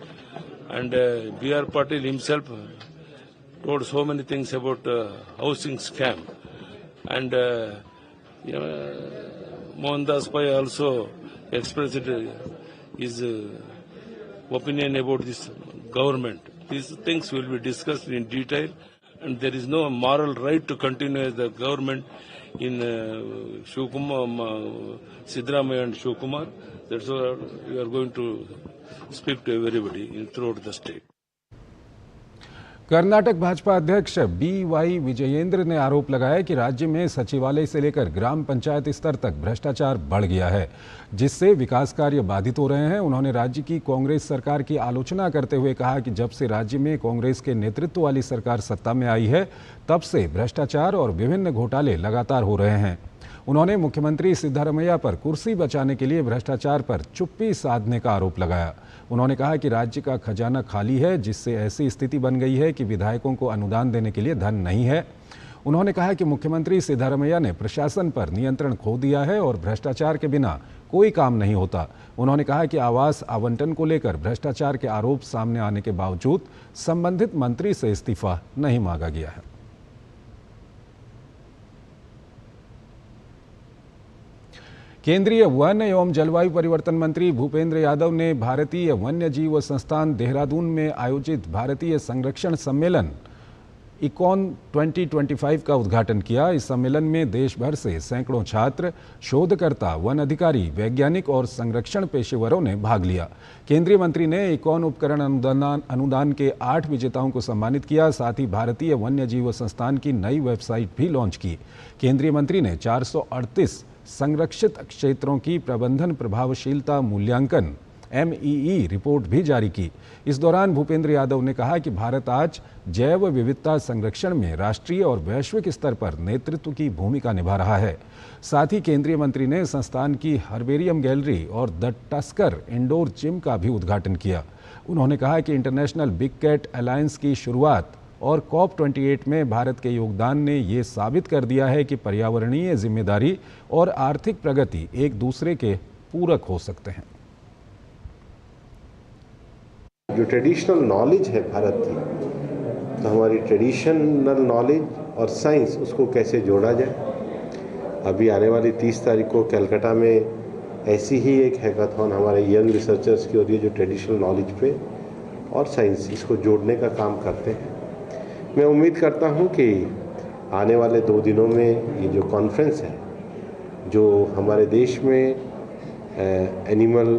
And B.R. Patil himself told so many things about housing scam. And Mohandas Pai also expressed his opinion about this government. These things will be discussed in detail, and there is no moral right to continue as the government in Siddaramaiah and Shivkumar. That's why we are going to speak to everybody throughout the state.
Karnataka Bhajpa अध्यक्ष BY विजयेंद्र ने आरोप लगाया कि राज्य में सचिवालय से लेकर ग्राम पंचायत स्तर तक भ्रष्टाचार बढ़ गया है, जिससे विकास कार्य बाधित हो रहे हैं। उन्होंने राज्य की कांग्रेस सरकार की आलोचना करते हुए कहा कि जब से राज्य में कांग्रेस के नेतृत्व वाली सरकार सत्ता में आई है, तब से भ्रष्टाचार और विभिन्न घोटाले लगातार हो रहे हैं। उन्होंने मुख्यमंत्री सिद्धारमैया पर कुर्सी बचाने के लिए भ्रष्टाचार पर चुप्पी साधने का आरोप लगाया। उन्होंने कहा कि राज्य का खजाना खाली है, जिससे ऐसी स्थिति बन गई है कि विधायकों को अनुदान देने के लिए धन नहीं है। उन्होंने कहा कि मुख्यमंत्री सिद्धारमैया ने प्रशासन पर नियंत्रण खो दिया है और भ्रष्टाचार के बिना कोई काम नहीं होता। उन्होंने कहा कि आवास आवंटन को लेकर भ्रष्टाचार के आरोप सामने आने के बावजूद संबंधित मंत्री से इस्तीफा नहीं मांगा गया है। केंद्रीय वन एवं जलवायु परिवर्तन मंत्री भूपेंद्र यादव ने भारतीय वन्य जीव संस्थान देहरादून में आयोजित भारतीय संरक्षण सम्मेलन इकॉन 2025 का उद्घाटन किया। इस सम्मेलन में देश भर से सैकड़ों छात्र, शोधकर्ता, वन अधिकारी, वैज्ञानिक और संरक्षण पेशेवरों ने भाग लिया। केंद्रीय मंत्री ने इकॉन उपकरण अनुदान के 8 विजेताओं को सम्मानित किया। साथ ही भारतीय वन्य जीव संस्थान की नई वेबसाइट भी लॉन्च की। केंद्रीय मंत्री ने 438 संरक्षित क्षेत्रों की प्रबंधन प्रभावशीलता मूल्यांकन MEE रिपोर्ट भी जारी की। इस दौरान भूपेंद्र यादव ने कहा कि भारत आज जैव विविधता संरक्षण में राष्ट्रीय और वैश्विक स्तर पर नेतृत्व की भूमिका निभा रहा है। साथ ही केंद्रीय मंत्री ने संस्थान की हर्बेरियम गैलरी और द टस्कर इंडोर जिम का भी उद्घाटन किया। उन्होंने कहा कि इंटरनेशनल बिग कैट अलायंस की शुरुआत और COP28 में भारत के योगदान ने ये साबित कर दिया है कि पर्यावरणीय जिम्मेदारी और आर्थिक प्रगति एक दूसरे के पूरक हो सकते हैं।
जो ट्रेडिशनल नॉलेज है भारत की, तो हमारी ट्रेडिशनल नॉलेज और साइंस, उसको कैसे जोड़ा जाए। अभी आने वाली 30 तारीख को कलकत्ता में ऐसी ही एक हैकाथॉन हमारे यंग रिसर्चर्स की हो रही है, जो ट्रेडिशनल नॉलेज पे और साइंस इसको जोड़ने का काम करते हैं। मैं उम्मीद करता हूं कि आने वाले 2 दिनों में ये जो कॉन्फ्रेंस है, जो हमारे देश में एनिमल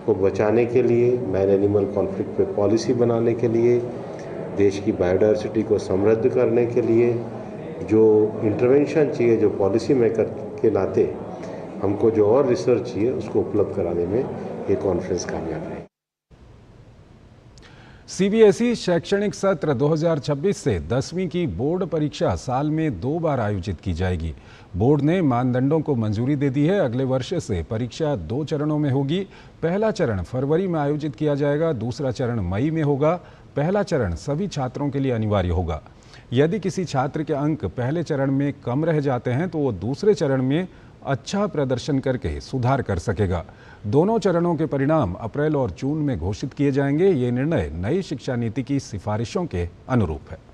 को बचाने के लिए, मैन एनिमल कॉन्फ्लिक्ट पे पॉलिसी बनाने के लिए, देश की बायोडायवर्सिटी को समृद्ध करने के लिए जो इंटरवेंशन चाहिए, जो पॉलिसी मेकर के नाते हमको जो और रिसर्च चाहिए, उसको उपलब्ध कराने में ये कॉन्फ्रेंस कामयाब रहे।
CBSE शैक्षणिक सत्र 2026 से 10वीं की बोर्ड परीक्षा साल में 2 बार आयोजित की जाएगी। बोर्ड ने मानदंडों को मंजूरी दे दी है। अगले वर्ष से परीक्षा 2 चरणों में होगी। पहला चरण फरवरी में आयोजित किया जाएगा, दूसरा चरण मई में होगा। पहला चरण सभी छात्रों के लिए अनिवार्य होगा। यदि किसी छात्र के अंक पहले चरण में कम रह जाते हैं तो वो दूसरे चरण में अच्छा प्रदर्शन करके सुधार कर सकेगा। दोनों चरणों के परिणाम अप्रैल और जून में घोषित किए जाएंगे। ये निर्णय नई शिक्षा नीति की सिफारिशों के अनुरूप है।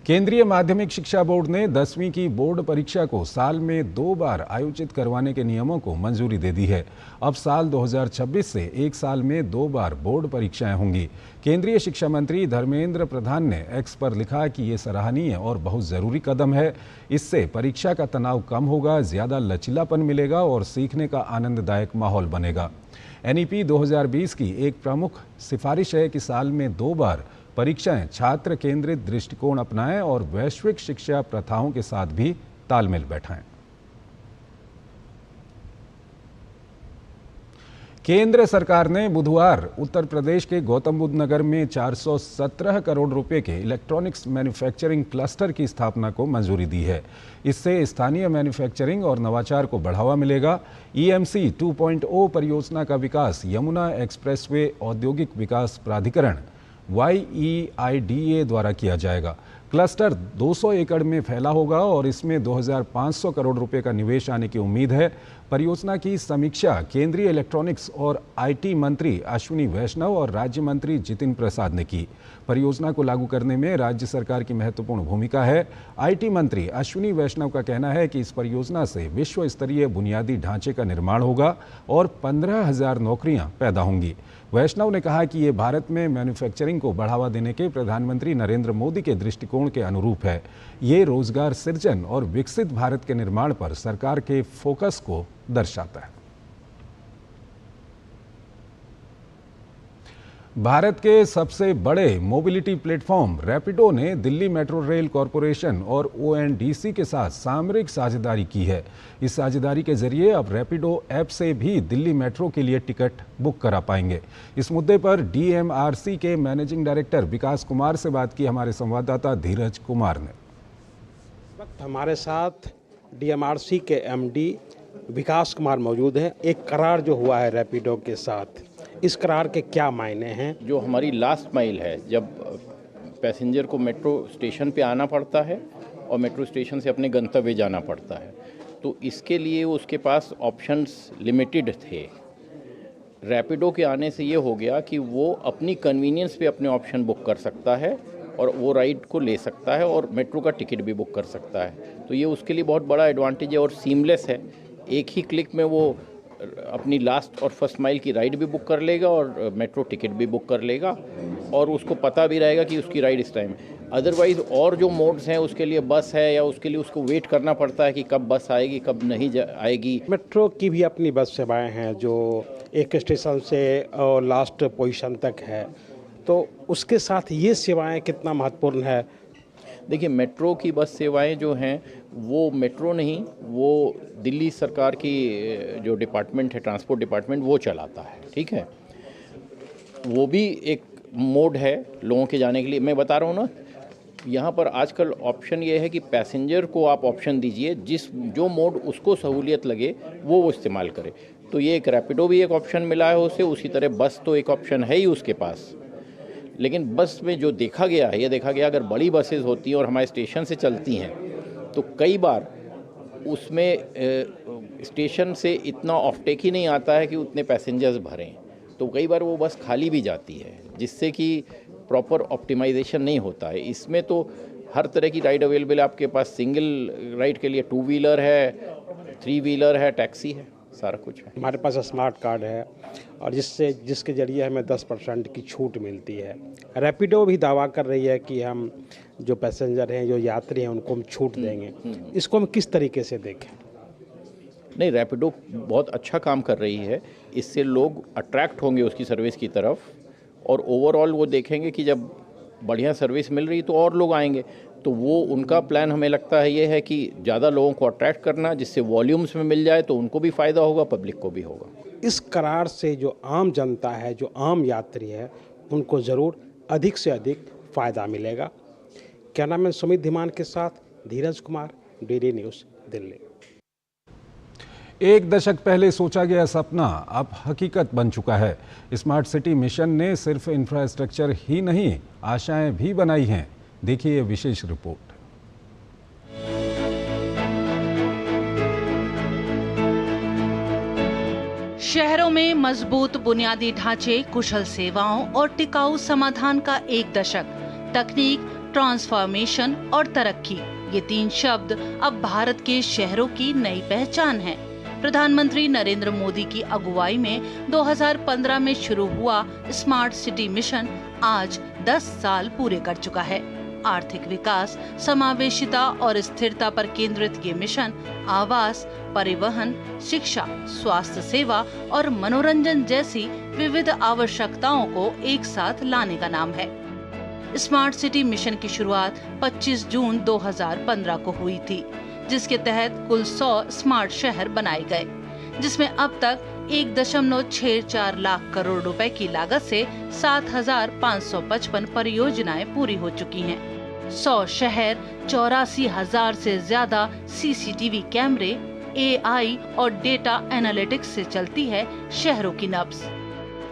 केंद्रीय माध्यमिक शिक्षा बोर्ड ने 10वीं की बोर्ड परीक्षा को साल में 2 बार आयोजित करवाने के नियमों को मंजूरी दे दी है। अब साल 2026 से 1 साल में 2 बार बोर्ड परीक्षाएं होंगी। केंद्रीय शिक्षा मंत्री धर्मेंद्र प्रधान ने एक्स पर लिखा कि ये सराहनीय और बहुत ज़रूरी कदम है। इससे परीक्षा का तनाव कम होगा, ज़्यादा लचीलापन मिलेगा और सीखने का आनंददायक माहौल बनेगा। NEP 2020 की एक प्रमुख सिफारिश है कि साल में 2 बार परीक्षाएं छात्र केंद्रित दृष्टिकोण अपनाएं और वैश्विक शिक्षा प्रथाओं के साथ भी तालमेल बैठाएं। केंद्र सरकार ने बुधवार उत्तर प्रदेश के गौतम बुद्ध नगर में 417 करोड़ रुपए के इलेक्ट्रॉनिक्स मैन्युफैक्चरिंग क्लस्टर की स्थापना को मंजूरी दी है। इससे स्थानीय मैन्युफैक्चरिंग और नवाचार को बढ़ावा मिलेगा। EMC 2.0 परियोजना का विकास यमुना एक्सप्रेसवे औद्योगिक विकास प्राधिकरण YEIDA द्वारा किया जाएगा। क्लस्टर 200 एकड़ में फैला होगा और इसमें 2500 करोड़ रुपए का निवेश आने की उम्मीद है। परियोजना की समीक्षा केंद्रीय इलेक्ट्रॉनिक्स और आईटी मंत्री अश्विनी वैष्णव और राज्य मंत्री जितिन प्रसाद ने की। परियोजना को लागू करने में राज्य सरकार की महत्वपूर्ण भूमिका है। आईटी मंत्री अश्विनी वैष्णव का कहना है कि इस परियोजना से विश्व स्तरीय बुनियादी ढांचे का निर्माण होगा और 15,000 नौकरियां पैदा होंगी। वैष्णव ने कहा कि ये भारत में मैन्युफैक्चरिंग को बढ़ावा देने के प्रधानमंत्री नरेंद्र मोदी के दृष्टिकोण के अनुरूप है। ये रोजगार सृजन और विकसित भारत के निर्माण पर सरकार के फोकस को दर्शाता है। भारत के सबसे बड़े मोबिलिटी प्लेटफॉर्म रैपिडो ने दिल्ली मेट्रो रेल कॉरपोरेशन और ओएनडीसी के साथ सामरिक साझेदारी की है। इस साझेदारी के जरिए अब रैपिडो ऐप से भी दिल्ली मेट्रो के लिए टिकट बुक करा पाएंगे। इस मुद्दे पर डीएमआरसी के मैनेजिंग डायरेक्टर विकास कुमार से बात की हमारे संवाददाता धीरज कुमार ने।
इस वक्त हमारे साथ डीएमआरसी के एमडी विकास कुमार मौजूद हैं। एक करार जो हुआ है रैपिडो के साथ, इस करार के क्या मायने हैं?
जो हमारी लास्ट माइल है, जब पैसेंजर को मेट्रो स्टेशन पे आना पड़ता है और मेट्रो स्टेशन से अपने गंतव्य जाना पड़ता है, तो इसके लिए उसके पास ऑप्शंस लिमिटेड थे। रैपिडो के आने से ये हो गया कि वो अपनी कन्वीनियंस पे अपने ऑप्शन बुक कर सकता है और वो राइड को ले सकता है और मेट्रो का टिकट भी बुक कर सकता है। तो ये उसके लिए बहुत बड़ा एडवांटेज है और सीमलेस है। एक ही क्लिक में वो अपनी लास्ट और फर्स्ट माइल की राइड भी बुक कर लेगा और मेट्रो टिकट भी बुक कर लेगा और उसको पता भी रहेगा कि उसकी राइड इस टाइम है। अदरवाइज़ और जो मोड्स हैं उसके लिए बस है या उसके लिए उसको वेट करना पड़ता है कि कब बस आएगी कब नहीं आएगी।
मेट्रो की भी अपनी बस सेवाएं हैं जो एक स्टेशन से और लास्ट पोजीशन तक है, तो उसके साथ ये सेवाएं कितना महत्वपूर्ण है?
देखिए, मेट्रो की बस सेवाएं जो हैं वो मेट्रो नहीं, वो दिल्ली सरकार की जो डिपार्टमेंट है, ट्रांसपोर्ट डिपार्टमेंट, वो चलाता है। ठीक है, वो भी एक मोड है लोगों के जाने के लिए। मैं बता रहा हूँ ना, यहाँ पर आजकल ऑप्शन ये है कि पैसेंजर को आप ऑप्शन दीजिए, जो मोड उसको सहूलियत लगे वो इस्तेमाल करे। तो ये एक रैपिडो भी एक ऑप्शन मिला है उसे, उसी तरह बस तो एक ऑप्शन है ही उसके पास। लेकिन बस में जो देखा गया है, ये देखा गया अगर बड़ी बसेस होती हैं और हमारे स्टेशन से चलती हैं तो कई बार उसमें स्टेशन से इतना ऑफटेक ही नहीं आता है कि उतने पैसेंजर्स भरें, तो कई बार वो बस खाली भी जाती है, जिससे कि प्रॉपर ऑप्टिमाइजेशन नहीं होता है। इसमें तो हर तरह की राइड अवेलेबल है आपके पास। सिंगल राइड के लिए 2 व्हीलर है, 3 व्हीलर है, टैक्सी है, सारा कुछ है।
हमारे पास स्मार्ट कार्ड है और जिसके जरिए हमें 10% की छूट मिलती है। रैपिडो भी दावा कर रही है कि हम जो पैसेंजर हैं, जो यात्री हैं, उनको हम छूट देंगे। इसको हम किस तरीके से देखें?
नहीं, रैपिडो बहुत अच्छा काम कर रही है। इससे लोग अट्रैक्ट होंगे उसकी सर्विस की तरफ और ओवरऑल वो देखेंगे कि जब बढ़िया सर्विस मिल रही तो और लोग आएंगे। तो वो उनका प्लान हमें लगता है ये है कि ज़्यादा लोगों को अट्रैक्ट करना, जिससे वॉल्यूम्स में मिल जाए तो उनको भी फ़ायदा होगा, पब्लिक को भी होगा।
इस करार से जो आम जनता है, जो आम यात्री है, उनको ज़रूर अधिक से अधिक फ़ायदा मिलेगा। क्या नाम है? सुमित धीमान के साथ धीरज कुमार, डीडी न्यूज़, दिल्ली।
एक दशक पहले सोचा गया सपना अब हकीकत बन चुका है। स्मार्ट सिटी मिशन ने सिर्फ इंफ्रास्ट्रक्चर ही नहीं, आशाएं भी बनाई हैं। देखिए विशेष रिपोर्ट।
शहरों में मजबूत बुनियादी ढांचे, कुशल सेवाओं और टिकाऊ समाधान का एक दशक। तकनीक, ट्रांसफॉर्मेशन और तरक्की, ये 3 शब्द अब भारत के शहरों की नई पहचान है। प्रधानमंत्री नरेंद्र मोदी की अगुवाई में 2015 में शुरू हुआ स्मार्ट सिटी मिशन आज 10 साल पूरे कर चुका है। आर्थिक विकास, समावेशिता और स्थिरता पर केंद्रित ये मिशन आवास, परिवहन, शिक्षा, स्वास्थ्य सेवा और मनोरंजन जैसी विविध आवश्यकताओं को एक साथ लाने का नाम है। स्मार्ट सिटी मिशन की शुरुआत 25 जून 2015 को हुई थी, जिसके तहत कुल 100 स्मार्ट शहर बनाए गए, जिसमें अब तक 1.64 लाख करोड़ रुपए की लागत से 7,555 परियोजनाएं पूरी हो चुकी हैं। 100 शहर, 84,000 से ज्यादा CCTV कैमरे, AI और डेटा एनालिटिक्स से चलती है शहरों की नब्ज।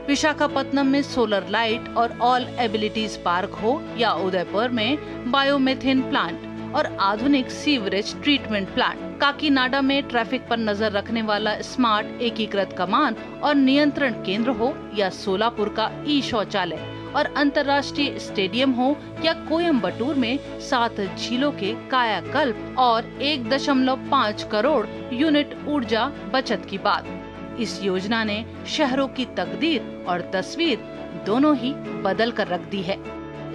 विशाखापत्तनम में सोलर लाइट और ऑल एबिलिटीज पार्क हो या उदयपुर में बायोमेथेन प्लांट और आधुनिक सीवरेज ट्रीटमेंट प्लांट, काकीनाडा में ट्रैफिक पर नजर रखने वाला स्मार्ट एकीकृत कमान और नियंत्रण केंद्र हो या सोलापुर का ई शौचालय और अंतर्राष्ट्रीय स्टेडियम हो या कोयम्बटूर में 7 झीलों के कायाकल्प और 1.5 करोड़ यूनिट ऊर्जा बचत की बात। इस योजना ने शहरों की तकदीर और तस्वीर दोनों ही बदल कर रख दी है।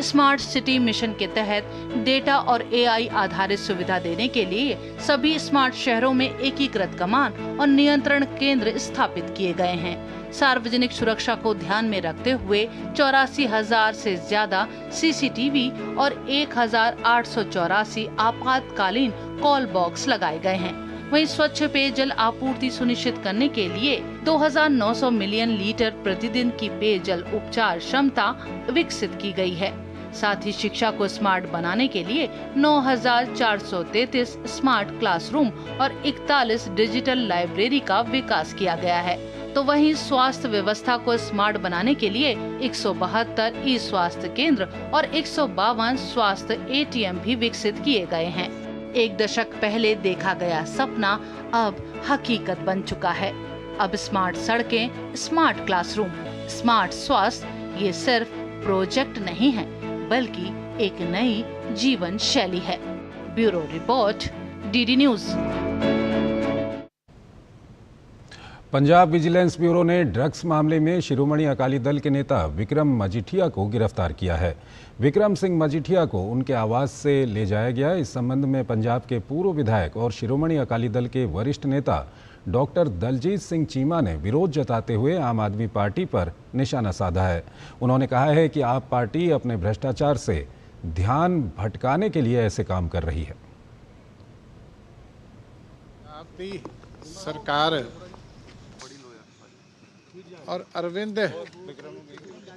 स्मार्ट सिटी मिशन के तहत डेटा और एआई आधारित सुविधा देने के लिए सभी स्मार्ट शहरों में एकीकृत कमान और नियंत्रण केंद्र स्थापित किए गए हैं। सार्वजनिक सुरक्षा को ध्यान में रखते हुए 84,000 से ज्यादा सीसीटीवी और 1,884 आपातकालीन कॉल बॉक्स लगाए गए हैं। वहीं स्वच्छ पेयजल आपूर्ति सुनिश्चित करने के लिए 2,900 मिलियन लीटर प्रतिदिन की पेयजल उपचार क्षमता विकसित की गई है। साथ ही शिक्षा को स्मार्ट बनाने के लिए 9,433 स्मार्ट क्लासरूम और 41 डिजिटल लाइब्रेरी का विकास किया गया है। तो वहीं स्वास्थ्य व्यवस्था को स्मार्ट बनाने के लिए 172 ई स्वास्थ्य केंद्र और 152 स्वास्थ्य एटीएम भी विकसित किए गए हैं। 1 दशक पहले देखा गया सपना अब हकीकत बन चुका है। अब स्मार्ट सड़कें, स्मार्ट क्लासरूम, स्मार्ट स्वास्थ्य ये सिर्फ प्रोजेक्ट नहीं है बल्कि एक नई जीवन शैली है। Bureau report, DD news.
Punjab vigilance bureau ने ड्रग्स मामले में शिरोमणि अकाली दल के नेता विक्रम मजीठिया को गिरफ्तार किया है। विक्रम सिंह मजीठिया को उनके आवास से ले जाया गया। इस संबंध में पंजाब के पूर्व विधायक और शिरोमणि अकाली दल के वरिष्ठ नेता डॉक्टर दलजीत सिंह चीमा ने विरोध जताते हुए आम आदमी पार्टी पर निशाना साधा है। उन्होंने कहा है कि आप पार्टी अपने भ्रष्टाचार से ध्यान भटकाने के लिए ऐसे काम कर रही है।
आपकी सरकार और अरविंद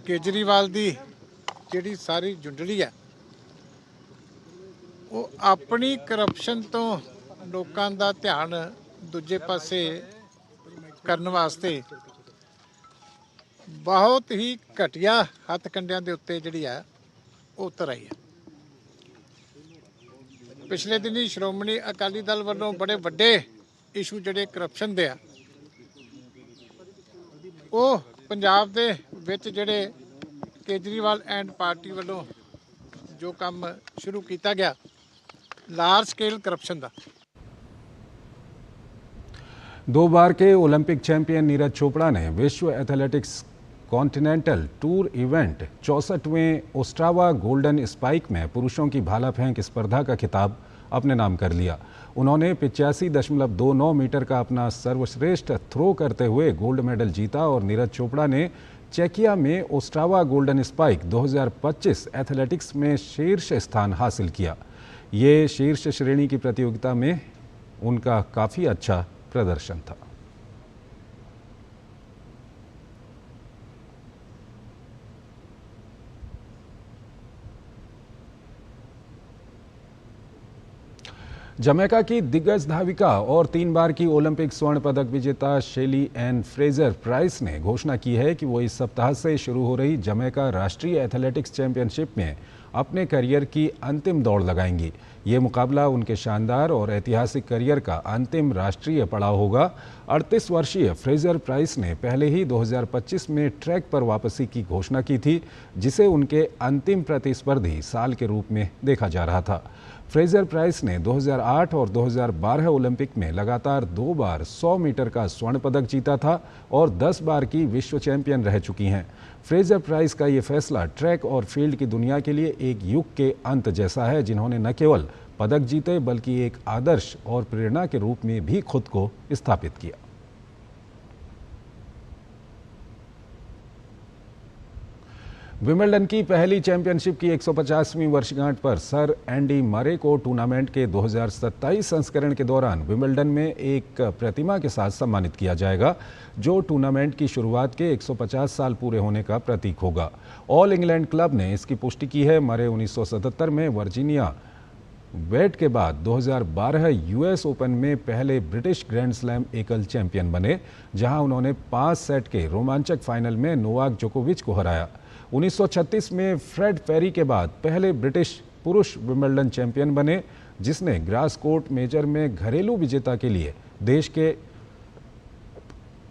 केजरीवाल दी ਜਿਹੜੀ ਸਾਰੀ ਜੁੰਡਲੀ ਹੈ ਉਹ ਆਪਣੀ ਕਰਪਸ਼ਨ ਤੋਂ ਲੋਕਾਂ ਦਾ ਧਿਆਨ ਦੂਜੇ ਪਾਸੇ ਕਰਨ ਵਾਸਤੇ ਬਹੁਤ ਹੀ ਘਟੀਆ ਹੱਥ ਕੰਡਿਆਂ ਦੇ ਉੱਤੇ ਜਿਹੜੀ ਹੈ ਉਹ ਉਤਰ ਆਈ ਹੈ। ਪਿਛਲੇ ਦਿਨੀ ਸ਼੍ਰੋਮਣੀ ਅਕਾਲੀ ਦਲ ਵੱਲੋਂ ਬੜੇ ਵੱਡੇ ਇਸ਼ੂ ਜਿਹੜੇ ਕਰਪਸ਼ਨ ਦੇ ਆ ਉਹ ਪੰਜਾਬ ਦੇ ਵਿੱਚ ਜਿਹੜੇ केजरीवाल एंड पार्टी वालों जो काम शुरू किया गया लार्ज स्केल करप्शन का।
2 बार के ओलंपिक चैंपियन नीरज चोपड़ा ने विश्व एथलेटिक्स कॉन्टिनेंटल टूर इवेंट 64वें ओस्ट्रावा गोल्डन स्पाइक में पुरुषों की भाला फेंक स्पर्धा का खिताब अपने नाम कर लिया। उन्होंने 85.29 मीटर का अपना सर्वश्रेष्ठ थ्रो करते हुए गोल्ड मेडल जीता और नीरज चोपड़ा ने चेकिया में ओस्ट्रावा गोल्डन स्पाइक 2025 एथलेटिक्स में शीर्ष स्थान हासिल किया। ये शीर्ष श्रेणी की प्रतियोगिता में उनका काफ़ी अच्छा प्रदर्शन था। जमैका की दिग्गज धाविका और 3 बार की ओलंपिक स्वर्ण पदक विजेता शेली एन फ्रेजर प्राइस ने घोषणा की है कि वो इस सप्ताह से शुरू हो रही जमैका राष्ट्रीय एथलेटिक्स चैंपियनशिप में अपने करियर की अंतिम दौड़ लगाएंगी। ये मुकाबला उनके शानदार और ऐतिहासिक करियर का अंतिम राष्ट्रीय पड़ाव होगा। 38 वर्षीय फ्रेजर प्राइस ने पहले ही 2025 में ट्रैक पर वापसी की घोषणा की थी, जिसे उनके अंतिम प्रतिस्पर्धी साल के रूप में देखा जा रहा था। फ्रेजर प्राइस ने 2008 और 2012 ओलंपिक में लगातार 2 बार 100 मीटर का स्वर्ण पदक जीता था और 10 बार की विश्व चैंपियन रह चुकी हैं। फ्रेजर प्राइस का ये फैसला ट्रैक और फील्ड की दुनिया के लिए एक युग के अंत जैसा है, जिन्होंने न केवल पदक जीते बल्कि एक आदर्श और प्रेरणा के रूप में भी खुद को स्थापित किया। विंबलडन की पहली चैंपियनशिप की 150वीं वर्षगांठ पर सर एंडी मरे को टूर्नामेंट के 2027 संस्करण के दौरान विंबलडन में एक प्रतिमा के साथ सम्मानित किया जाएगा, जो टूर्नामेंट की शुरुआत के 150 साल पूरे होने का प्रतीक होगा। ऑल इंग्लैंड क्लब ने इसकी पुष्टि की है। मरे 1977 में वर्जीनिया वेड के बाद 2012 यूएस ओपन में पहले ब्रिटिश ग्रैंड स्लैम एकल चैंपियन बने, जहां उन्होंने 5 सेट के रोमांचक फाइनल में नोवाक जोकोविच को हराया। 1936 में फ्रेड पेरी के बाद पहले ब्रिटिश पुरुष विंबलडन चैंपियन बने, जिसने ग्रास कोर्ट मेजर में घरेलू विजेता के लिए देश के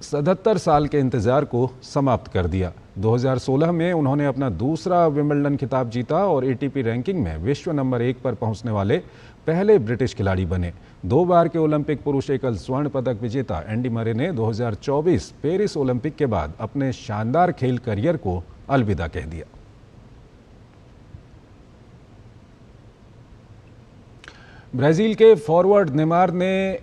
77 साल के इंतजार को समाप्त कर दिया। 2016 में उन्होंने अपना दूसरा विंबलडन खिताब जीता और एटीपी रैंकिंग में विश्व नंबर 1 पर पहुंचने वाले पहले ब्रिटिश खिलाड़ी बने। 2 बार के ओलंपिक पुरुष एकल स्वर्ण पदक विजेता एंडी मरे ने 2024 पेरिस ओलंपिक के बाद अपने शानदार खेल करियर को अलविदा कह दिया। ब्राजील के फॉरवर्ड नेमार ने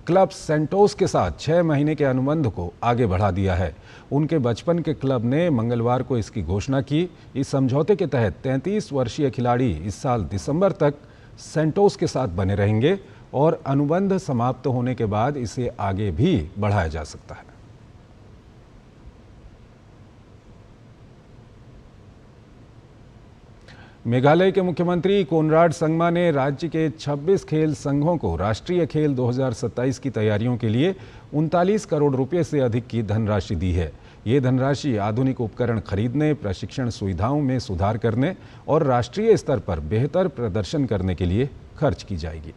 क्लब सेंटोस के साथ 6 महीने के अनुबंध को आगे बढ़ा दिया है। उनके बचपन के क्लब ने मंगलवार को इसकी घोषणा की। इस समझौते के तहत 33 वर्षीय खिलाड़ी इस साल दिसंबर तक सेंटोस के साथ बने रहेंगे और अनुबंध समाप्त होने के बाद इसे आगे भी बढ़ाया जा सकता है। मेघालय के मुख्यमंत्री कोनराड संगमा ने राज्य के 26 खेल संघों को राष्ट्रीय खेल 2027 की तैयारियों के लिए 39 करोड़ रुपए से अधिक की धनराशि दी है। ये धनराशि आधुनिक उपकरण खरीदने, प्रशिक्षण सुविधाओं में सुधार करने और राष्ट्रीय स्तर पर बेहतर प्रदर्शन करने के लिए खर्च की जाएगी।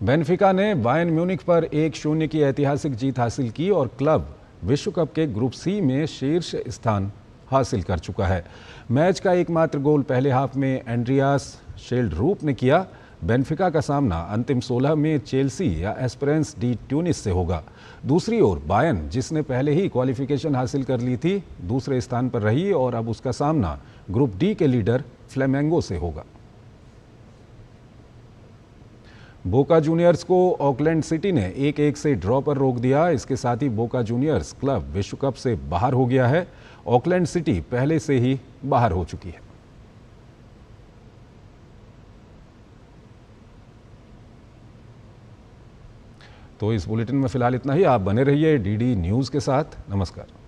बेनफिका ने बायर्न म्यूनिख पर 1-0 की ऐतिहासिक जीत हासिल की और क्लब विश्व कप के ग्रुप सी में शीर्ष स्थान हासिल कर चुका है। मैच का एकमात्र गोल पहले हाफ में एंड्रियास शेल्डरूप ने किया। बेनफिका का सामना अंतिम 16 में चेल्सी या एस्पेरेंस डी ट्यूनिस से होगा। दूसरी ओर बायर्न, जिसने पहले ही क्वालिफिकेशन हासिल कर ली थी, दूसरे स्थान पर रही और अब उसका सामना ग्रुप डी के लीडर फ्लेमेंगो से होगा। बोका जूनियर्स को ऑकलैंड सिटी ने 1-1 से ड्रॉ पर रोक दिया। इसके साथ ही बोका जूनियर्स क्लब विश्व कप से बाहर हो गया है। ऑकलैंड सिटी पहले से ही बाहर हो चुकी है। तो इस बुलेटिन में फिलहाल इतना ही। आप बने रहिए डीडी न्यूज़ के साथ। नमस्कार।